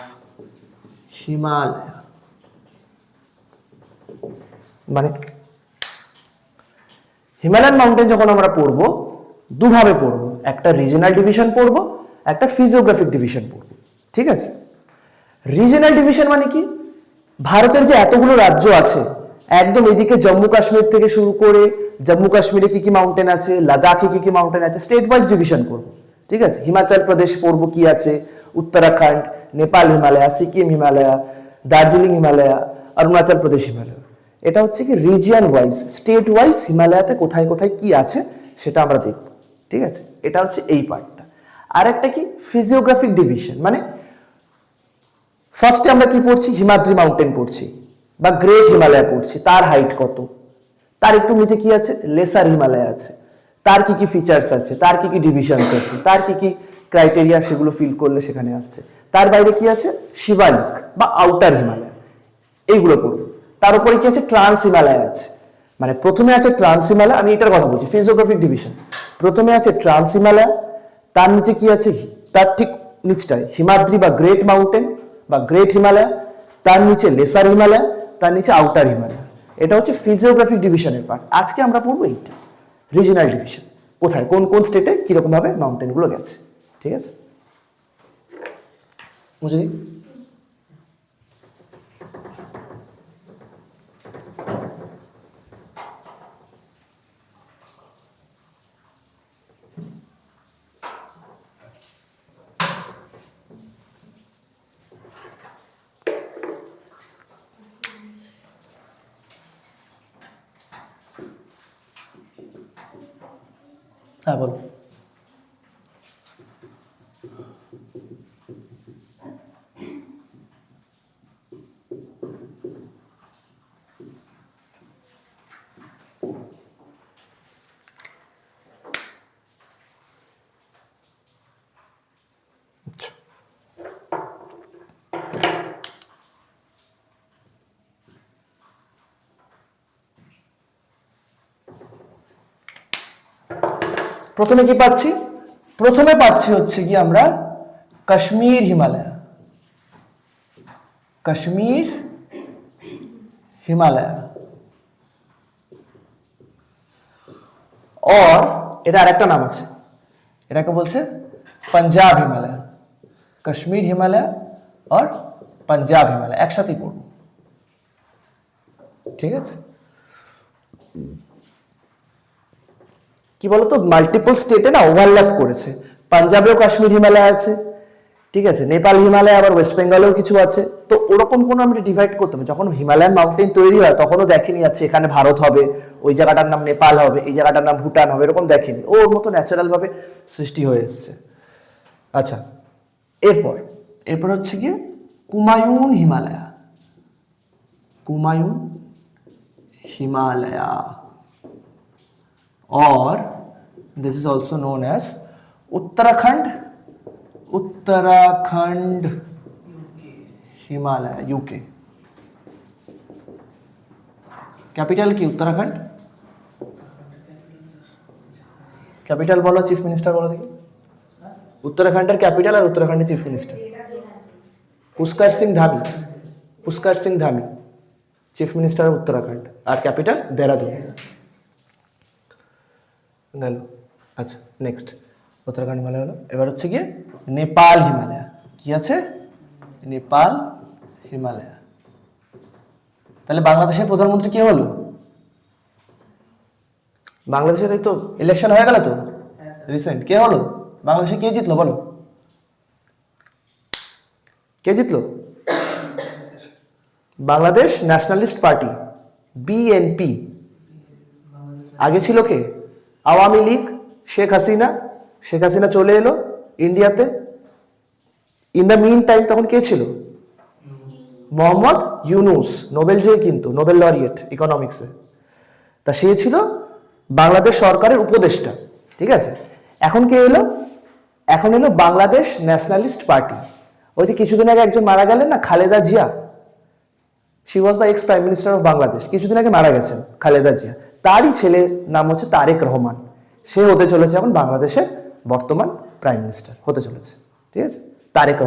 হিমালয়। মানে হিমালয়ান মাউন্টেন যখন আমরা পড়বো দুভাবে পড়বো, একটা রিজনাল ডিভিশন পড়বো, একটা ফিজিওগ্রাফিক ডিভিশন পড়বো, ঠিক আছে। রিজনাল ডিভিশন মানে কি? ভারতের যে এতগুলো রাজ্য আছে, একদম এদিকে জম্মু কাশ্মীর থেকে শুরু করে জম্মু কাশ্মীরে কি কি মাউন্টেন আছে, লাদাখে কি কি মাউন্টেন আছে, স্টেট ওয়াইজ ডিভিশন করবো, ঠিক আছে। হিমাচল প্রদেশ পড়বো কি আছে, উত্তরাখণ্ড, নেপাল হিমালয়া, সিকিম হিমালয়া, দার্জিলিং হিমালয়া, অরুণাচল প্রদেশ হিমালয়। এটা হচ্ছে কি রিজিয়ন ওয়াইজ, স্টেট ওয়াইজ হিমালয়াতে কোথায় কোথায় কি আছে সেটা আমরা দেখব, ঠিক আছে। এটা হচ্ছে এই পার্টটা। আর একটা কি ফিজিওগ্রাফিক ডিভিশন, মানে ফার্স্টে আমরা কি পড়ছি, হিমাদ্রি মাউন্টেন পড়ছি বা গ্রেট হিমালয় পড়ছি, তার হাইট কত, তার একটু নিচে কি আছে, লেসার হিমালয় আছে, তার কি কি ফিচার্স আছে, তার কি কি ডিভিশনস আছে, তার কি কি ক্রাইটেরিয়া, সেগুলো ফিল করলে সেখানে আসছে। তার বাইরে কি আছে, শিবালিক বা আউটার হিমালয়, এইগুলো পড়বো। তার উপরে কি আছে, ট্রান্স হিমালয় আছে। মানে প্রথমে আছে ট্রান্স হিমালয়, আমি এটার কথা বলছি ফিজিওগ্রাফিক ডিভিশন। প্রথমে আছে ট্রান্স হিমালয়, তার নিচে কি আছে, তার ঠিক নিচটায় হিমাদ্রি বা গ্রেট মাউন্টেন বা গ্রেট হিমালয়, তার নিচে লেসার হিমালয়, তার নিচে আউটার হিমালয়। এটা হচ্ছে ফিজিওগ্রাফিক ডিভিশনের পার্ট। আজকে আমরা পড়বো এইটা, রিজিনাল ডিভিশন, কোথায় কোন কোন স্টেটে কিরকম ভাবে মাউন্টেনগুলো গেছে, ঠিক আছে। বুঝলি? হ্যাঁ বলো। আচ্ছা, প্রথমে কি পাচ্ছি, প্রথমে পাচ্ছি হচ্ছে কি আমরা কাশ্মীর হিমালয়, কাশ্মীর হিমালয়। और এটা আরেকটা নাম আছে, এটাকে বলছে পাঞ্জাব হিমালয়। কাশ্মীর হিমালয় আর পাঞ্জাব হিমালয় একসাথেই পড়বো, ঠিক আছে? কি বলতো, মাল্টিপল স্টেটে না ওভারল্যাপ করেছে। পাঞ্জাবেও কাশ্মীর হিমালয় আছে, ঠিক আছে, নেপাল হিমালয়, আবার ওয়েস্ট বেঙ্গলেও কিছু আছে। তো ওরকম কোনো আমরা ডিভাইড করতাম, যখন হিমালয়ান মাউন্টেন তৈরি হয় তখনও দেখিনি যাচ্ছে এখানে ভারত হবে, ওই জায়গাটার নাম নেপাল হবে, এই জায়গাটার নাম ভুটান হবে, এরকম দেখিনি। ওর মতো ন্যাচারাল ভাবে সৃষ্টি হয়ে এসছে। আচ্ছা, এরপর হচ্ছে গিয়ে কুমায়ুন হিমালয়া। কুমায়ুন হিমালয়া, और this is also known as Uttarakhand Himalaya, UK. Capital की उत्तराखंड, कैपिटल बोलो, चीफ मिनिस्टर बोलो देखिए। उत्तराखंड कैपिटल और Uttarakhand chief minister Pushkar Singh Dhami chief minister Uttarakhand, और कैपिटल देहरादून। গেল। আচ্ছা, নেক্সট উত্তরাখণ্ড হিমালয় হলো। এবার হচ্ছে গিয়ে নেপাল হিমালয়। কি আছে? নেপাল হিমালয়। তাহলে বাংলাদেশের প্রধানমন্ত্রী কে হলো? বাংলাদেশের এই তো ইলেকশন হয়ে গেল তো রিসেন্ট, কে হলো বাংলাদেশে? কে জিতলো বলো, কে জিতলো? Bangladesh nationalist party, BNP. আগে ছিল কে? আওয়ামী লীগ, শেখ হাসিনা চলে এলো ইন্ডিয়াতে। ইন দ্য মিন টাইম তখন কে ছিল? মোহাম্মদ ইউনুস, নোবেল জয়ী, কিন্তু নোবেল লরিয়েট ইকোনমিক্সে। তা সে ছিল বাংলাদেশ সরকারের উপদেষ্টা, ঠিক আছে। এখন কে এলো? এখন এলো বাংলাদেশ ন্যাশনালিস্ট পার্টি। ওই যে কিছুদিন আগে একজন মারা গেলেন না, Khaleda Zia, she was the x prime minister of Bangladesh, কিছুদিন আগে মারা গেছেন খালেদা জিয়া। তারই ছেলে নাম হচ্ছে তারেক রহমান, সে হতে চলেছে এখন বাংলাদেশের বর্তমান প্রাইম মিনিস্টার হতে চলেছে, ঠিক আছে। তারেক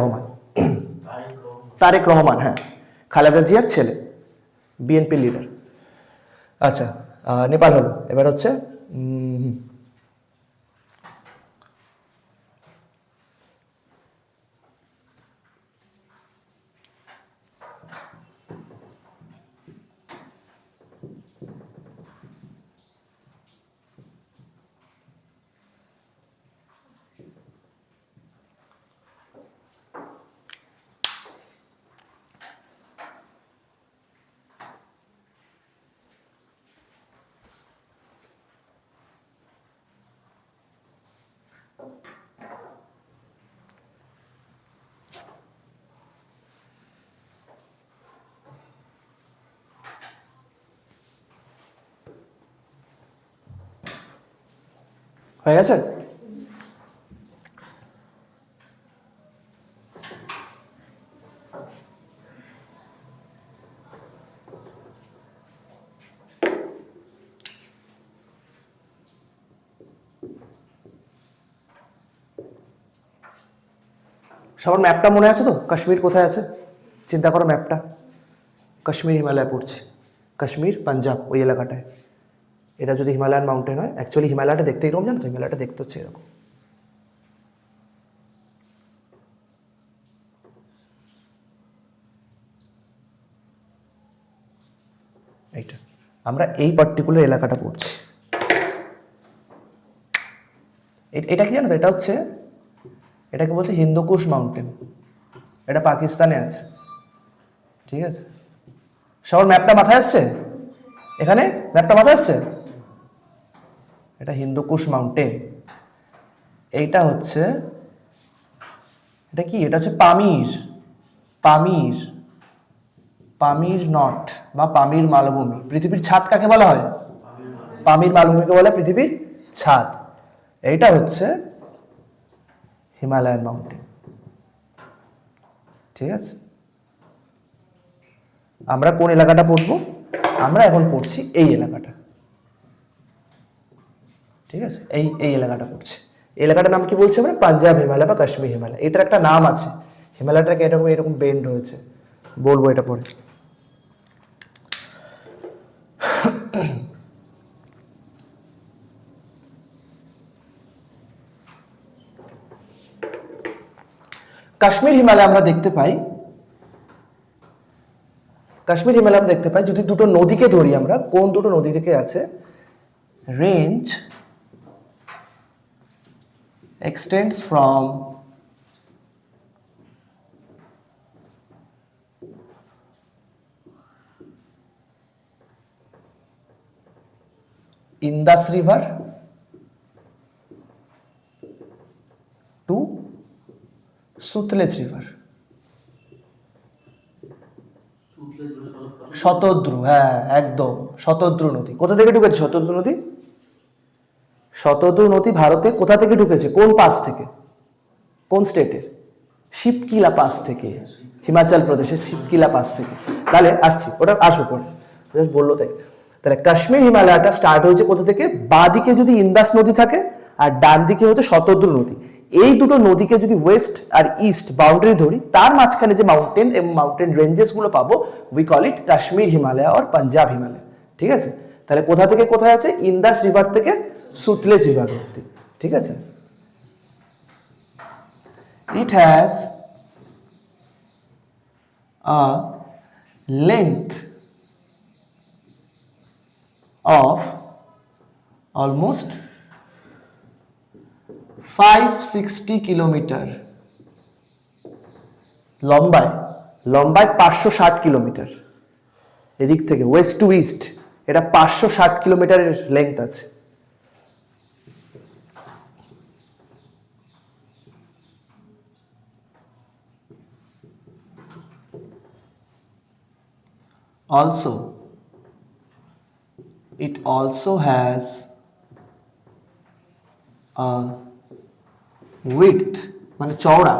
রহমান, হ্যাঁ, খালেদা জিয়ার ছেলে, বিএনপি লিডার। আচ্ছা, নেপাল হলো। এবার হচ্ছে হয়ে গেছে। সবার ম্যাপটা মনে আছে তো? কাশ্মীর কোথায় আছে চিন্তা করো ম্যাপটা। কাশ্মীর হিমালয় পড়ছে, কাশ্মীর পাঞ্জাব ওই এলাকাটায়। এটা যদি হিমালয়ান মাউন্টেন হয়, অ্যাকচুয়ালি হিমালয়টা দেখতে এরকম, জানো তো? হিমালয়টা দেখতে হচ্ছে এরকম। এইটা আমরা এই পার্টিকুলার এলাকাটা পড়ছি। এটা কি জানো তো? এটা হচ্ছে, এটাকে বলছে হিন্দুকুশ মাউন্টেন। এটা পাকিস্তানে আছে, ঠিক আছে। সবার ম্যাপটা মাথায় আসছে? এখানে ম্যাপটা মাথায় আসছে? এটা হিন্দুকুশ মাউন্টেন। এইটা হচ্ছে, এটা কি? এটা হচ্ছে পামির নট বা পামির মালভূমি। পৃথিবীর ছাদ কাকে বলা হয়? পামির মালভূমিকে বলে পৃথিবীর ছাদ। এইটা হচ্ছে হিমালয়ান মাউন্টেন, ঠিক আছে। আমরা কোন এলাকাটা পড়বো? আমরা এখন পড়ছি এই এলাকাটা, ঠিক আছে। এই এলাকাটা পড়ছি। এই এলাকাটার নাম কি বলছি আমরা? পাঞ্জাব হিমালয় বা কাশ্মীর হিমালয়। এটার একটা নাম আছে, হিমালয়টাকে এরকম বেন্ড হয়েছে, বলবো এটা পরে। কাশ্মীর হিমালয় আমরা দেখতে পাই, কাশ্মীর হিমালয় আমরা দেখতে পাই, যদি দুটো নদীকে ধরি আমরা, কোন দুটো নদী থেকে আছে, range extends from Indus River to Sutlej River. Shatadru, হ্যাঁ একদম শতদ্রু নদী। কোথা থেকে ঢুকেছে শতদ্রু নদী? শতদ্রু নদী ভারতে কোথা থেকে ঢুকেছে, কোন পাস থেকে, কোন স্টেটের? শিবকিলা পাস থেকে, হিমাচল প্রদেশের শিবকিলা পাস থেকে। তাহলে আসছি, ওটা আসবো পরে, জাস্ট বললো তাই। তাহলে কাশ্মীর হিমালয়টা স্টার্ট হয়েছে কোথা থেকে? বাঁ দিকে যদি ইন্দাস নদী থাকে আর ডান দিকে হচ্ছে শতদ্রু নদী। এই দুটো নদীকে যদি ওয়েস্ট আর ইস্ট বাউন্ডারি ধরি, তার মাঝখানে যে মাউন্টেন এবং মাউন্টেন রেঞ্জেস গুলো পাবো, we call it Kashmir Himalaya আর পাঞ্জাব হিমালয়। ঠিক আছে, তাহলে কোথা থেকে কোথায় আছে? ইন্দাস রিভার থেকে সুতলেজ রিভার অব্দি। ঠিক আছে, it has a length of almost 560 kilometre, লম্বায় 560 কিলোমিটার। এদিক থেকে ওয়েস্ট টু ইস্ট এটা 560 কিলোমিটারের লেন্থ আছে। Also, it also has a width, মানে চওড়া,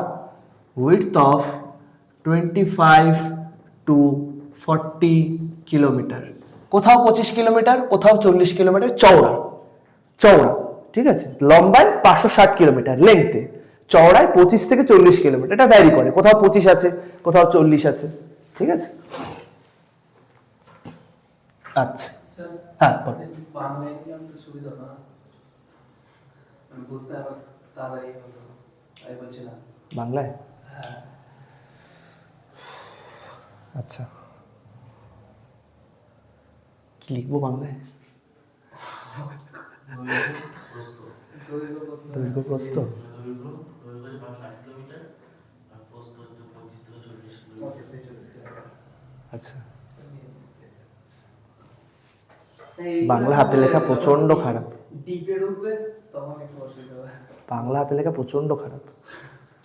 width of 25 to 40 কিলোমিটার। কোথাও 25 কিলোমিটার, কোথাও 40 কিলোমিটার চওড়া, চওড়া। ঠিক আছে, লম্বায় 560 কিলোমিটার লেংথে, চওড়ায় 25 থেকে 40 কিলোমিটার। এটা ভ্যারি করে, কোথাও 25 আছে, কোথাও 40 আছে। ঠিক আছে, আচ্ছা হ্যাঁ বল। বাংলায় কি আমাদের সুবিধা না, আমি বুঝতে আবার তাড়াতাড়ি হতো, তাই বলছিলাম। বাংলায়? হ্যাঁ। আচ্ছা, কি লিখবো বাংলায়? দৈর্ঘ্য প্রস্থ, আচ্ছা। বাংলা হাতে লেখা প্রচন্ড খারাপ, ডিপে ঢুকবে তখন একটু অসুবিধা হবে। বাংলা হাতে লেখা প্রচন্ড খারাপ।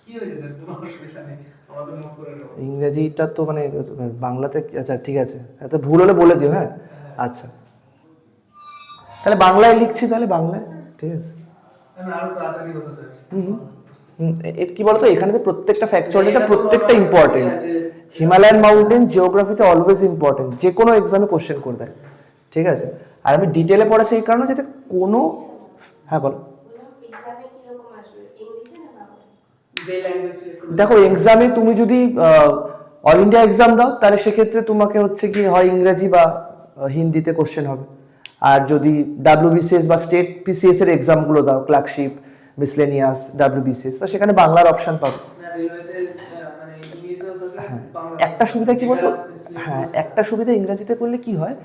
কি হয়েছে স্যার? কোনো অসুবিধা নেই, আমাদের নোট করে নেবো। ইংরেজিটা তো মানে বাংলাতে, আচ্ছা ঠিক আছে, এত ভুল হলে বলে দিও। হ্যাঁ আচ্ছা, তাহলে বাংলায় লিখছি, তাহলে বাংলায়। ঠিক আছে, আরো তাড়াতাড়ি হতো স্যার। কি বলতো, এখানে তো প্রত্যেকটা ফ্যাকচুয়াল ডেটা প্রত্যেকটা ইম্পর্টেন্ট। হিমালয়ান মাউন্টেন জিওগ্রাফিতে অলওয়েজ ইম্পর্টেন্ট, যে কোনো এক্সামে কোশ্চেন করে দেয়। ঠিক আছে, আর আমি ডিটেলে পড়াচ্ছি এই কারণে যাতে কোনো, হ্যাঁ বলো। দেখো এক্সামে তুমি যদি অল ইন্ডিয়া এক্সাম দাও, তাহলে সেক্ষেত্রে তোমাকে হচ্ছে কি হয় ইংরেজি বা হিন্দিতে কোশ্চেন হবে। আর যদি ডাব্লিউবিসিএস বা স্টেট পিসিএস এর এক্সামগুলো দাও, ক্লার্কশিপ, মিসলেনিয়াস, ডাব্লিউবিসিএস, তা সেখানে বাংলার অপশন পাবে। হ্যাঁ, একটা সুবিধা কি বলতো, হ্যাঁ একটা সুবিধা ইংরেজিতে করলে কি হয়,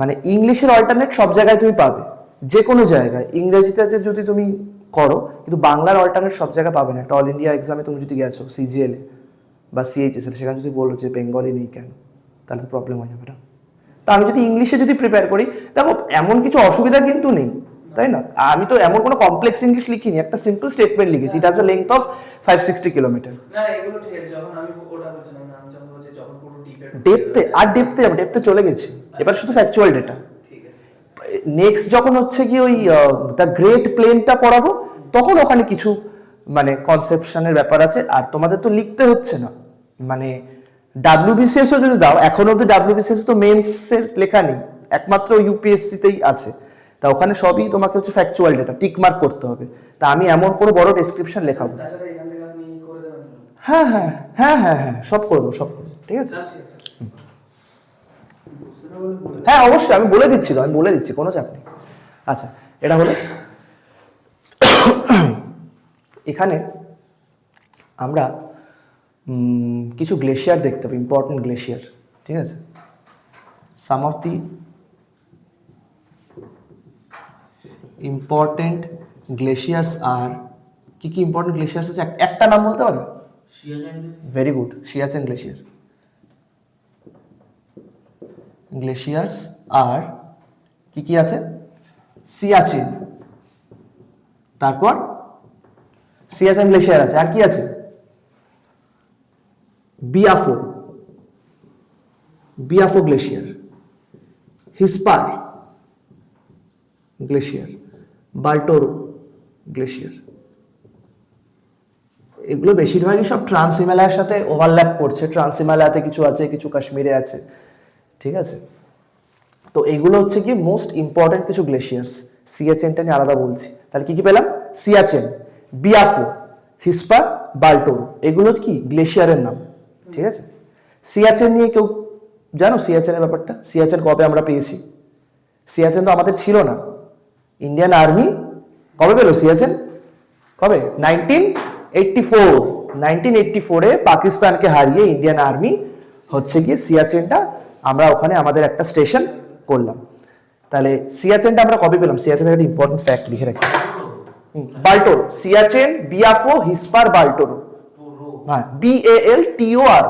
মানে ইংলিশের অল্টারনেট সব জায়গায় তুমি পাবে, যে কোনো জায়গায়। ইংরেজিতে যদি তুমি করো, কিন্তু বাংলার অল্টারনেট সব জায়গায় পাবে না। একটা অল ইন্ডিয়া এক্সামে তুমি যদি গেছো সিজিএল বা সিএইচএসএল, সেখানে যদি বলো যে বেঙ্গলি নেই কেন, তাহলে তো প্রবলেম হয়ে যাবে না। তো আমি যদি ইংলিশে যদি প্রিপেয়ার করি, দেখো এমন কিছু অসুবিধা কিন্তু নেই, তাই না? আমি তো এমন কোনো কমপ্লেক্স ইংলিশ লিখিনি, একটা সিম্পল স্টেটমেন্ট লিখেছি, it has a length of 560 kilometre. না এগুলো ঠিক আছে, যখন আমি ওটা বলছিলাম না, আমি যখন বলছি যখন পুরো ডেপথে চলে গেছি, এবার শুধু ফ্যাকচুয়াল ডেটা। ঠিক আছে, নেক্সট যখন হচ্ছে কি ওই দ্য গ্রেট প্লেনটা পড়াবো, তখন ওখানে কিছু মানে কনসেপশনের ব্যাপার আছে। আর তোমাদের তো লিখতে হচ্ছে না, মানে ডাব্লিউবিসিএসও যদি দাও, এখন অব্দি ডাব্লিউবিসিএস তো মেন্সের লেখা নেই, একমাত্র ইউপিএসসিতেই আছে। তা ওখানে সবই তোমাকে হচ্ছে ফ্যাকচুয়াল ডেটা টিক মার্ক করতে হবে। তা আমি এমন কোনো বড় ডেসক্রিপশন লেখাবো। তাছাড়া এখান থেকে আপনি করে দেবেন। হ্যাঁ হ্যাঁ হ্যাঁ হ্যাঁ হ্যাঁ সব করবো, সব করবো। ঠিক আছে, হ্যাঁ অবশ্যই আমি বলে দিচ্ছি, তো আমি বলে দিচ্ছি, কোনো চাপ নেই। আচ্ছা, এটা হলো এখানে আমরা কিছু গ্লেশিয়ার দেখতে হবে, ইম্পর্টেন্ট গ্লেশিয়ার, ঠিক আছে। সাম অফ দি ইম্পর্টেন্ট গ্লেশিয়ার্স আর কি কি ইম্পর্টেন্ট গ্লেশিয়ার্স আছে, একটা নাম বলতে পারবে? Very good, Siachen glacier. Glaciers আর কি কি আছে? সিয়াচেন, তারপর সিয়াচেন গ্লেশিয়ার আছে, আর কি আছে? বিয়াফো, বিয়াফো গ্লেশিয়ার, হিসপার গ্লেশিয়ার, বাল্টোরো গ্লেশিয়ার। এগুলো বেশিরভাগই সব ট্রান্স হিমালয়ের সাথে ওভারল্যাপ করছে। ট্রান্স হিমালয়াতে কিছু আছে, কিছু কাশ্মীরে আছে, ঠিক আছে। তো এইগুলো হচ্ছে কি মোস্ট ইম্পর্টেন্ট কিছু গ্লেশিয়ার্স। সিয়াচেনটা নিয়ে আলাদা বলছি। তাহলে কি কি পেলাম? সিয়াচেন, বিয়াফো, হিসপার, বাল্টোরো, এগুলো কি গ্লেশিয়ারের নাম, ঠিক আছে। সিয়াচেন নিয়ে কেউ জানো সিয়াচেনের ব্যাপারটা? সিয়াচেন কবে আমরা পেয়েছি? সিয়াচেন তো আমাদের ছিল না। ইন্ডিয়ান আর্মি কবে পেলো সিয়াচেন? কবে? 1984 পাকিস্তানকে হারিয়ে ইন্ডিয়ান আর্মি হচ্ছে গিয়ে সিয়াচেনটা আমরা ওখানে আমাদের একটা স্টেশন করলাম। তাহলে সিয়াচেনটা আমরা কবে পেলাম? সিয়াচেনের একটা ইম্পর্টেন্ট ফ্যাক্ট লিখে রাখি। বাল্টোরো, সিয়াচেন, বিয়াফো, হিসপার, বাল্টোরো। হ্যাঁ, BALTOR।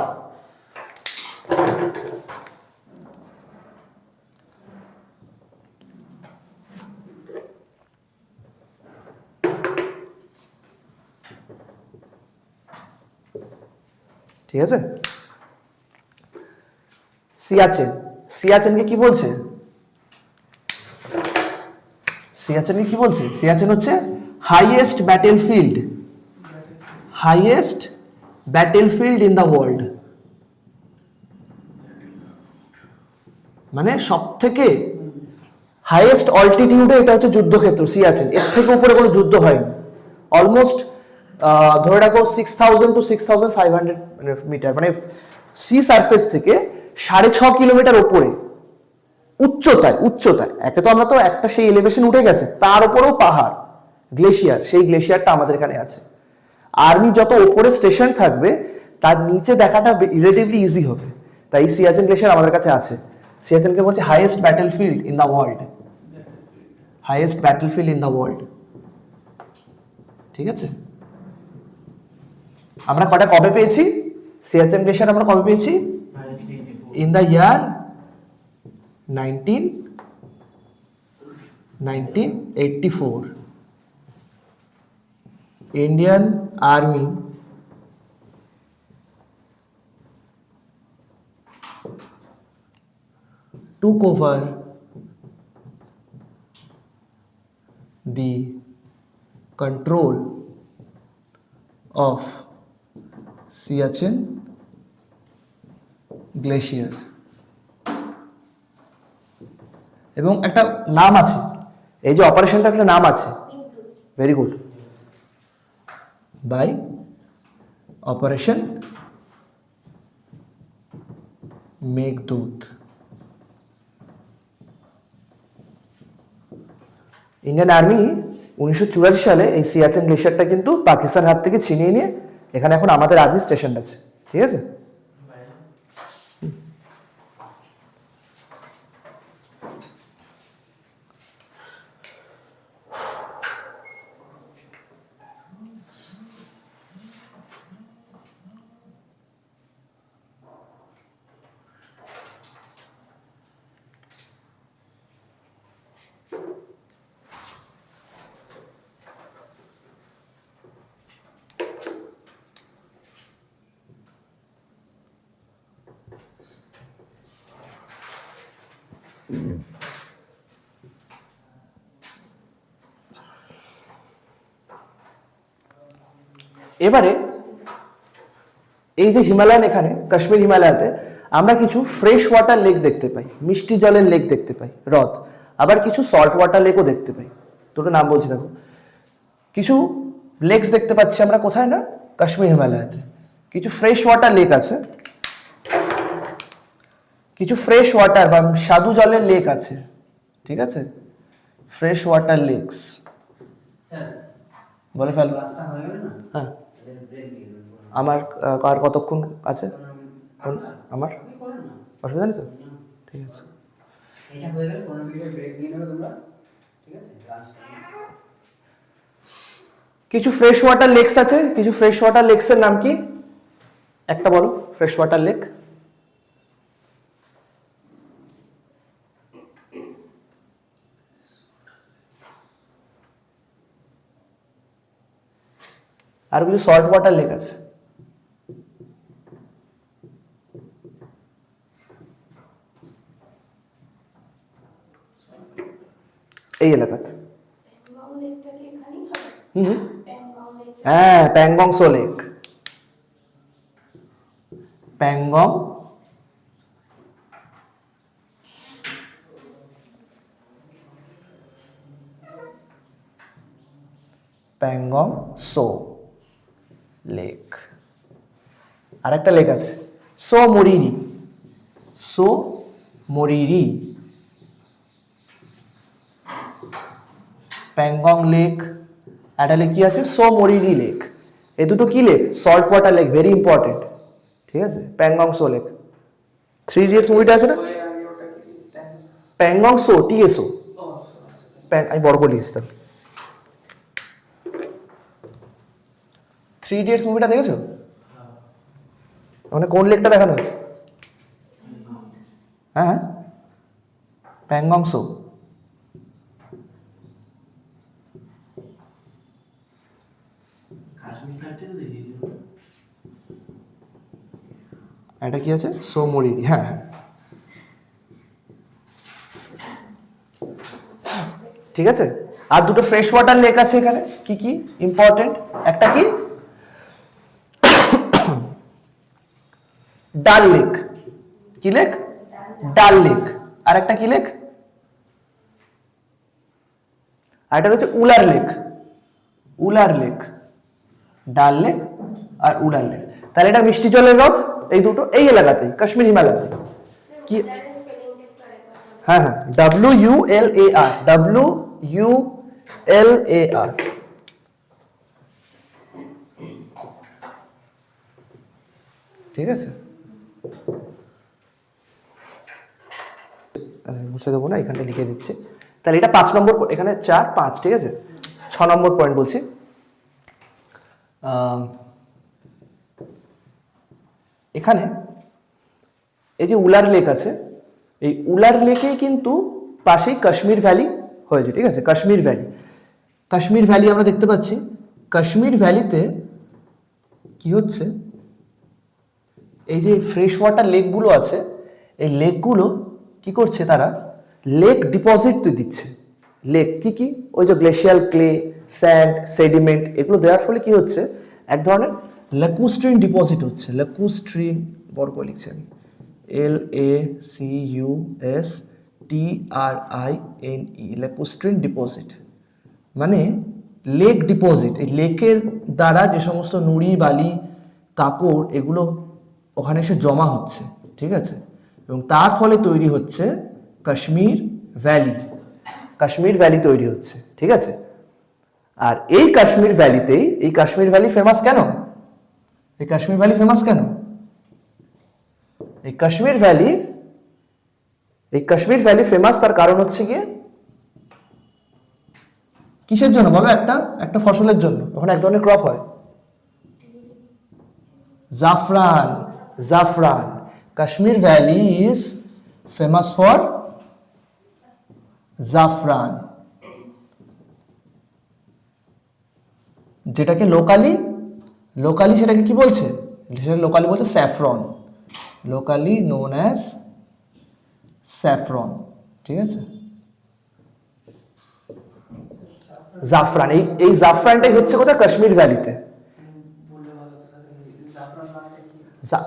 ঠিক আছে। সিয়াচেন, সিয়াচেনকে কি বলছে? সিয়াচেনকে কি বলছে? সিয়াচেন হচ্ছে highest battlefield, highest battlefield in the world. মানে সব থেকে হাইয়েস্ট অল্টিটিউডে এটা হচ্ছে যুদ্ধক্ষেত্র সিয়াচেন। এর থেকে উপরে কোনো যুদ্ধ হয়নি। অলমোস্ট ধরে রাখো 6000 to 6500 মিটার, মানে সি সারফেস থেকে 6.5 কিলোমিটার ওপরে উচ্চতায়। উচ্চতায় একে তো আমরা তো একটা সেই এলিভেশন উঠে গেছে, তার উপরেও পাহাড়, গ্লেশিয়ার। সেই গ্লেশিয়ারটা আমাদের এখানে আছে। আর্মি যত ওপরে স্টেশন থাকবে তার নিচে দেখাটা রিলেটিভলি ইজি হবে। তাই সিয়াচেন গ্লেশিয়ার আমাদের কাছে আছে। সিয়াচেনকে বলছে highest battlefield in the world, highest battlefield in the world, ঠিক আছে। আমরা কটা কবে পেয়েছি সিয়াচেন গ্লেশিয়ার? আমরা কবে পেয়েছি? In the year 1984 Indian army took over the control of Siachen glacier। এবং একটা নাম আছে, এই যে অপারেশনটা একটা নাম আছে। Very good, by operation Meghdoot. Indian army 1984 সালে এই সিয়াচেন গ্লেশিয়ারটা কিন্তু পাকিস্তান হাত থেকে ছিনিয়ে নিয়ে এখানে এখন আমাদের আর্মি স্টেশন আছে, ঠিক আছে। এবারে এই যে হিমালয়ান, এখানে কাশ্মীর হিমালয়াতে আমরা কিছু ফ্রেশ ওয়াটার লেক দেখতে পাই, মিষ্টি জলের লেক দেখতে পাই, হ্রদ। আবার কিছু সল্ট ওয়াটার লেকও দেখতে পাই। দুটো নাম বলছি দেখো। কিছু লেকস দেখতে পাচ্ছি আমরা কোথায় না, কাশ্মীর হিমালয়াতে। কিছু ফ্রেশ ওয়াটার লেক আছে, কিছু ফ্রেশ ওয়াটার বা স্বাদু জলের লেক আছে, ঠিক আছে। ফ্রেশ ওয়াটার লেকস স্যার বলে ফেলো। ক্লাসটা হয়ে গেল না? হ্যাঁ, এদের ব্রেক দিয়ে দেবেন। আমার আর কতক্ষণ আছে? আমার আপনি করেন না। অসুবিধা নেই তো? ঠিক আছে। এটা হয়ে গেলে 15 মিনিটের ব্রেক নিয়ে নেবে তোমরা, ঠিক আছে? লাস্ট কিছু ফ্রেশ ওয়াটার লেকস আছে, কিছু ফ্রেশ ওয়াটার লেকসের নাম কি একটা বলো? Fresh water lake. আর কিছু সল্ট ওয়াটার লেক আছে। এই এলাকাতে। প্যাংগং লেকটা কি এখানেই হয়? হুম, প্যাংগং লেক হ্যাঁ, প্যাংগং সো লেক। প্যাংগং প্যাংগং সো লেক। আর একটা লেক আছে সো মরিরি। সো মরিরি, প্যাংগং লেক। একটা লেক কি আছে? সো মরিরি লেক। এই দুটো কি lake? Salt water lake, very important. ঠিক আছে, প্যাংগং সো লেক। 3 ইডিয়টস মুভিটা আছে না? আমি ওটা কি প্যাংগং সো, টিএসও। ও আমি বড় করে লিখছি। 3 ইডিয়টস মুভিটা দেখেছো? ওখানে কোন লেকটা দেখানো হয়েছে? হ্যাঁ, প্যাংগং সো। কাশ্মীর সাইডে তো দেখিয়েছিল। এটা কি আছে? সো মরিরি। হ্যাঁ হ্যাঁ, ঠিক আছে। আর দুটো ফ্রেশ ওয়াটার লেক আছে এখানে। কি কি ইম্পর্টেন্ট? একটা কি ডাল লেক। কি লেক? ডাল লেক। আর একটা কি লেক? আর এটা হচ্ছে উলার লেক। উলার লেক, ডাল লেক আর উলার লেক। তাহলে এটা মিষ্টি জলের হ্রদ, এই দুটো এই এলাকাতেই, কাশ্মীর হিমালয়। কি? স্পেলিংটা একটু আরেকবার বলো। হ্যাঁ হ্যাঁ, WULAR, WULAR। ঠিক আছে, মুছে দেবো না, এখানটা লিখে দিচ্ছি। তাহলে এটা 5 নম্বর, এখানে 4 5, ঠিক আছে। 6 নম্বর পয়েন্ট বলছি। এখানে এই যে উলার লেক আছে, এই উলার লেকেই কিন্তু পাশেই কাশ্মীর ভ্যালি হয়েছে। ঠিক আছে, কাশ্মীর ভ্যালি। কাশ্মীর ভ্যালি আমরা দেখতে পাচ্ছি। কাশ্মীর ভ্যালিতে কি হচ্ছে? এই যে ফ্রেশ ওয়াটার লেকগুলো আছে, এই লেকগুলো কি করছে? তারা লেক ডিপোজিট দিচ্ছে। লেক কি কি? ওই যে গ্লেশিয়াল ক্লে, স্যান্ড, সেডিমেন্ট, এগুলো দেওয়ার ফলে কি হচ্ছে? এক ধরনের ল্যাকুস্ট্রিন ডিপোজিট হচ্ছে। ল্যাকুস্ট্রিন, বড় করে লিখছি আমি, LACUSTRINE, ল্যাকুস্ট্রিন ডিপোজিট। মানে লেক ডিপোজিট, এই লেকের দ্বারা যে সমস্ত নুড়ি বালি কাঁকড় এগুলো ওখানে এসে জমা হচ্ছে। ঠিক আছে, এবং তার ফলে তৈরি হচ্ছে কাশ্মীর ভ্যালি। কাশ্মীর ভ্যালি তৈরি হচ্ছে। ঠিক আছে, আর এই কাশ্মীর ভ্যালিতেই, এই কাশ্মীর ভ্যালি ফেমাস কেন? এই কাশ্মীর ভ্যালি ফেমাস কেন? এই কাশ্মীর ভ্যালি ফেমাস তার কারণ হচ্ছে গিয়ে কিসের জন্য বলো? একটা ফসলের জন্য। ওখানে এক ধরনের ক্রপ হয়, জাফরান। জাফরান। Kashmir valley is famous for জাফরান, যেটাকে লোকালি সেটাকে কি বলছে? সেটা লোকালি বলছে saffron. Locally known as saffron. ঠিক আছে, জাফরান। এই জাফরানটাই হচ্ছে কোথায়? কাশ্মীর ভ্যালিতে। বললে ভালো তো তাহলে জাফরান মানেটা কি?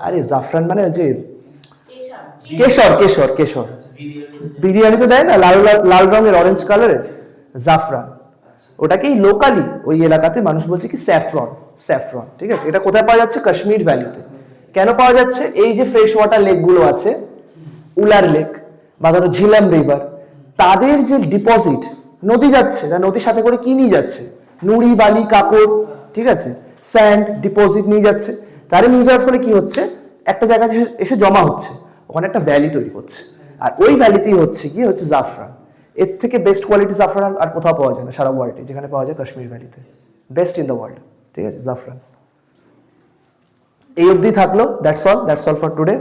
আরে জাফরান মানে যে কেশর। কেশর। বিরিয়ানিতে দেয় না লাল লাল রঙের, অরেঞ্জ কালারের, জাফরান। ওটাকেই লোকালি ওই এলাকাতে মানুষ বলছে কি স্যাফরন। স্যাফরন। ঠিক আছে, এটা কোথায় পাওয়া যাচ্ছে? কাশ্মীর ভ্যালিতে। কেন পাওয়া যাচ্ছে? এই যে ফ্রেশ ওয়াটার লেকগুলো আছে, উলার লেক বা ধরো ঝিলাম রিভার, তাদের যে ডিপোজিট, নদী যাচ্ছে, তা নদীর সাথে করে কি নিয়ে যাচ্ছে? নুড়ি বালি কাঁকড়, ঠিক আছে, স্যান্ড ডিপোজিট নিয়ে যাচ্ছে। তারে নিয়ে যাওয়ার ফলে কি হচ্ছে, একটা জায়গায় এসে জমা হচ্ছে, ওখানে একটা ভ্যালি তৈরি করছে, আর ওই ভ্যালিতেই হচ্ছে কি হচ্ছে জাফরান। এর থেকে বেস্ট কোয়ালিটি জাফরান আর কোথাও পাওয়া যায় না সারা ওয়ার্ল্ডে, যেখানে পাওয়া যায় কাশ্মীর ভ্যালিতে, বেস্ট ইন দ্য ওয়ার্ল্ড। ঠিক আছে, জাফরান। এই অবধি থাকলো, দ্যাটস অল ফর টুডে।